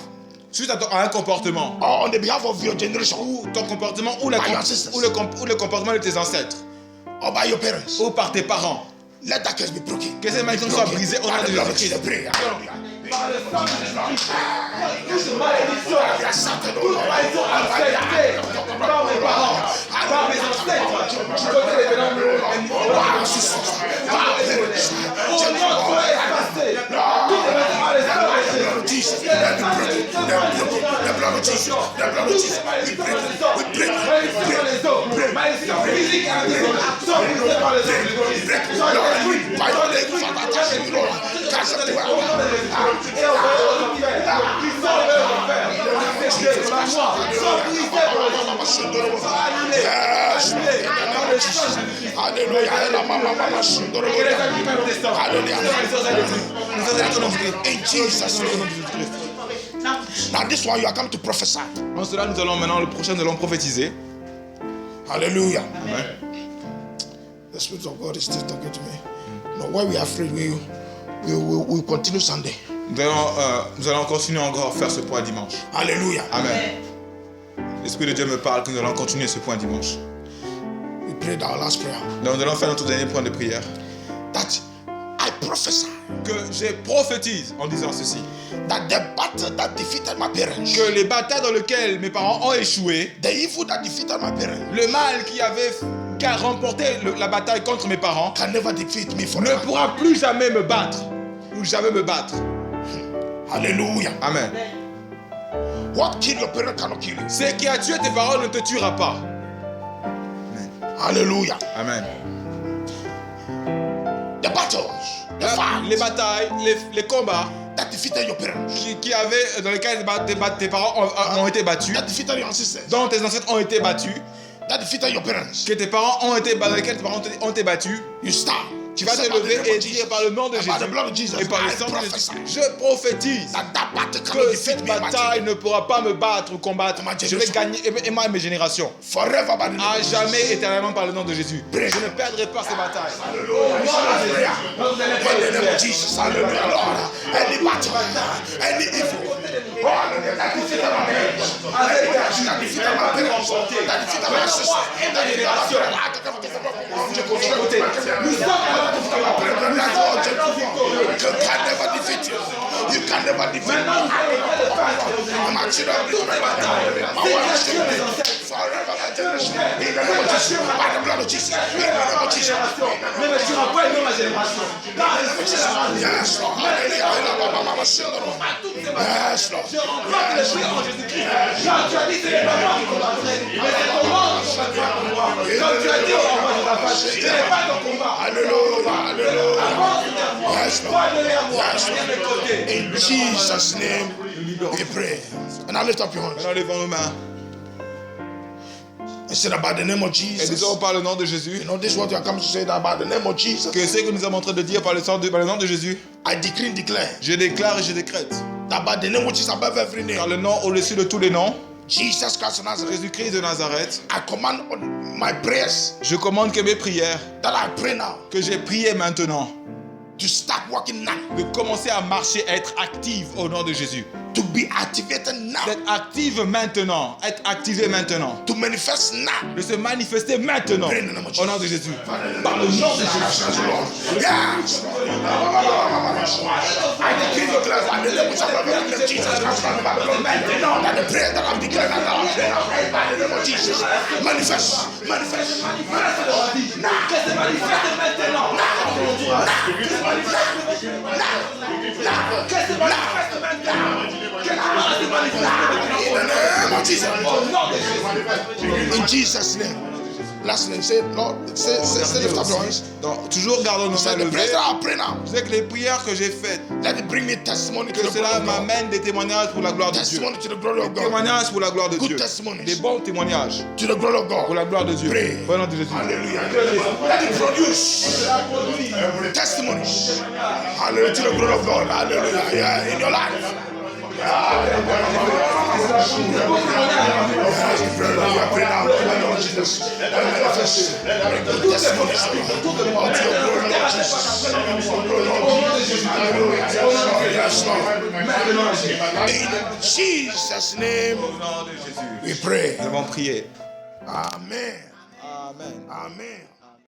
suite à un comportement or on the behalf of your generation ou ton comportement ou By your sisters. le comportement de tes ancêtres or by your parents, ou par tes parents, let that curse be broken. que ces malédictions soient brisées au nom By de the blood of Jésus-Christ. Jesus. Pray. Hallelujah. Par le sang de Jésus-Christ, toute malédiction, Be accepted, oh toute Lord. malédiction acceptée par mes parents, par mes ancêtres, du côté des phénomènes, By your sisters, by your parents. au nom de toi espacé, toutes les malédictions par le sang de Jésus. Jesus, let me break it. Let me break it. The blood of Jesus. The blood of Jesus. We break it. We break it. Malédiction physique et invisible sont brisées par le sang de Jésus. Break it. Lord, by your name, Father, touch me, Lord. Cast it away. Et envoyées aux enfers, qui sont envoyées aux enfers, acceptées par moi, sont brisées par le sang de Jésus. Sont annulées, Yes. annulées par le sang de Jésus. Hallelujah. Et les amis peuvent descendre. Hallelujah. Nous allons In Jesus' name. Now this one you are coming to prophesy. En cela, nous allons maintenant, le prochain, nous allons prophétiser. Hallelujah. Amen. The Spirit of God is still talking to me. No, why we are afraid, we continue Sunday. Nous allons continuer encore à faire ce point dimanche. Hallelujah. Amen. L'Esprit de Dieu me parle que nous allons continuer ce point dimanche. We prayed our last prayer. Donc nous allons faire notre dernier point de prière. That I prophesy Que je prophétise en disant ceci. that the battle that defeated my parents, Que les batailles dans lesquelles mes parents ont échoué, the evil that defeated my parents, le mal qui a remporté la bataille contre mes parents, can never defeat me ne forever. pourra plus jamais me battre. Ou jamais me battre. Hallelujah. Amen. What killed your parents cannot kill you. Ce qui a tué tes parents ne te tuera pas. Hallelujah. Amen. The battles, the fights Les batailles, les combats that defeated your parents, dans lesquels tes parents ont été battus, that defeated your sisters, dont tes ancêtres ont été battus, that defeated your parents, que tes parents ont été, dans lesquels tes parents ont été battus, you stand. tu vas te Say by the lever name et of dire Jesus, par le nom de and by the blood of Jésus Jesus, et par le I sang de prophesy Jésus, je prophétise that battle cannot que defeat cette me and my bataille children. ne pourra pas me battre ou combattre. My Je vais gagner et moi et mes générations. Forever by the name À of Jesus. jamais, éternellement par le nom de Jésus. Je ne perdrai pas ces batailles. Hallelujah. In the name of Jesus, hallelujah, Lord. Any battle, any evil, oh, hallelujah, that defeated my parents, that defeated my parents, that defeated my sisters, that defeated my you can never defeat you. You can never defeat me. My children, my wife, In the name of Jesus. By the blood of Jesus. In the name of Jesus. Ne me tuera pas une ma génération. Yes, Lord. Yes, Lord. Je remporte le prix en Jésus-Christ. Quand tu as dit c'est les mamans qui combattraient, mais c'est ton nom qui combattra pour moi. Quand tu as dit au roi de ta face, ce n'est pas ton combat. Hallelujah. Hallelujah. Avance vers moi. Yes, Lord. Toi donner à moi. Yes, Rien de côté. In Jesus' name we pray. And now lift up your hands. Maintenant, levons nos mains. I said about the name of Et Jesus. disons par le nom de Jésus. You know, this is what you are coming to say about the name of Jesus. Que ce que nous sommes en train de dire par le nom de Jésus, I decree and declare je déclare et je décrète. that by the name which is above every Car name, le nom au-dessus de tous les noms, Jesus Christ of Nazareth, Jésus-Christ de Nazareth, I command on my prayers je commande que mes prières, that I pray now que j'ai priées maintenant, to start working now, de commencer à marcher, être active au nom de Jésus. to be activated now, D'être active maintenant, être activé maintenant, to manifest now. de se manifester maintenant au nom de Jésus. Par le nom de Jésus. Yes. I decree and declare by the name which is above every name, Jesus Christ of Nazareth, that the prayer that I've declared and that I pray now, by the name of Jesus, manifest, manifest, manifest. Que se manifeste maintenant. Que se manifeste maintenant. Que se manifeste maintenant. Que la gloire se manifeste maintenant. In the name of Jesus. Au nom de Jésus. In Jesus' name. Last name, say, Lord, say lift up your hands. Donc, toujours gardons nos Say mains the prayers levées. that I pray now, Je sais que les prières que j'ai faites, let it bring me testimony to que the glory cela of God. m'amène des témoignages pour la gloire de Dieu. Testimony to the glory of God. Témoignages pour la gloire de Good Dieu. testimonies. Des bons témoignages To the glory of pour God. la gloire de Dieu. Pray. Au nom de Jésus. Hallelujah. Let it produce testimonies. Hallelujah. To the glory of God. Hallelujah. Yeah, in your life. Pray now. In the name of Jesus. Manifest testimonies. To your glory, Lord Jesus. Hallelujah. Yes, Lord. In Jesus' name Au nom de Jésus. we pray. Nous avons prié. Amen. Amen. Amen.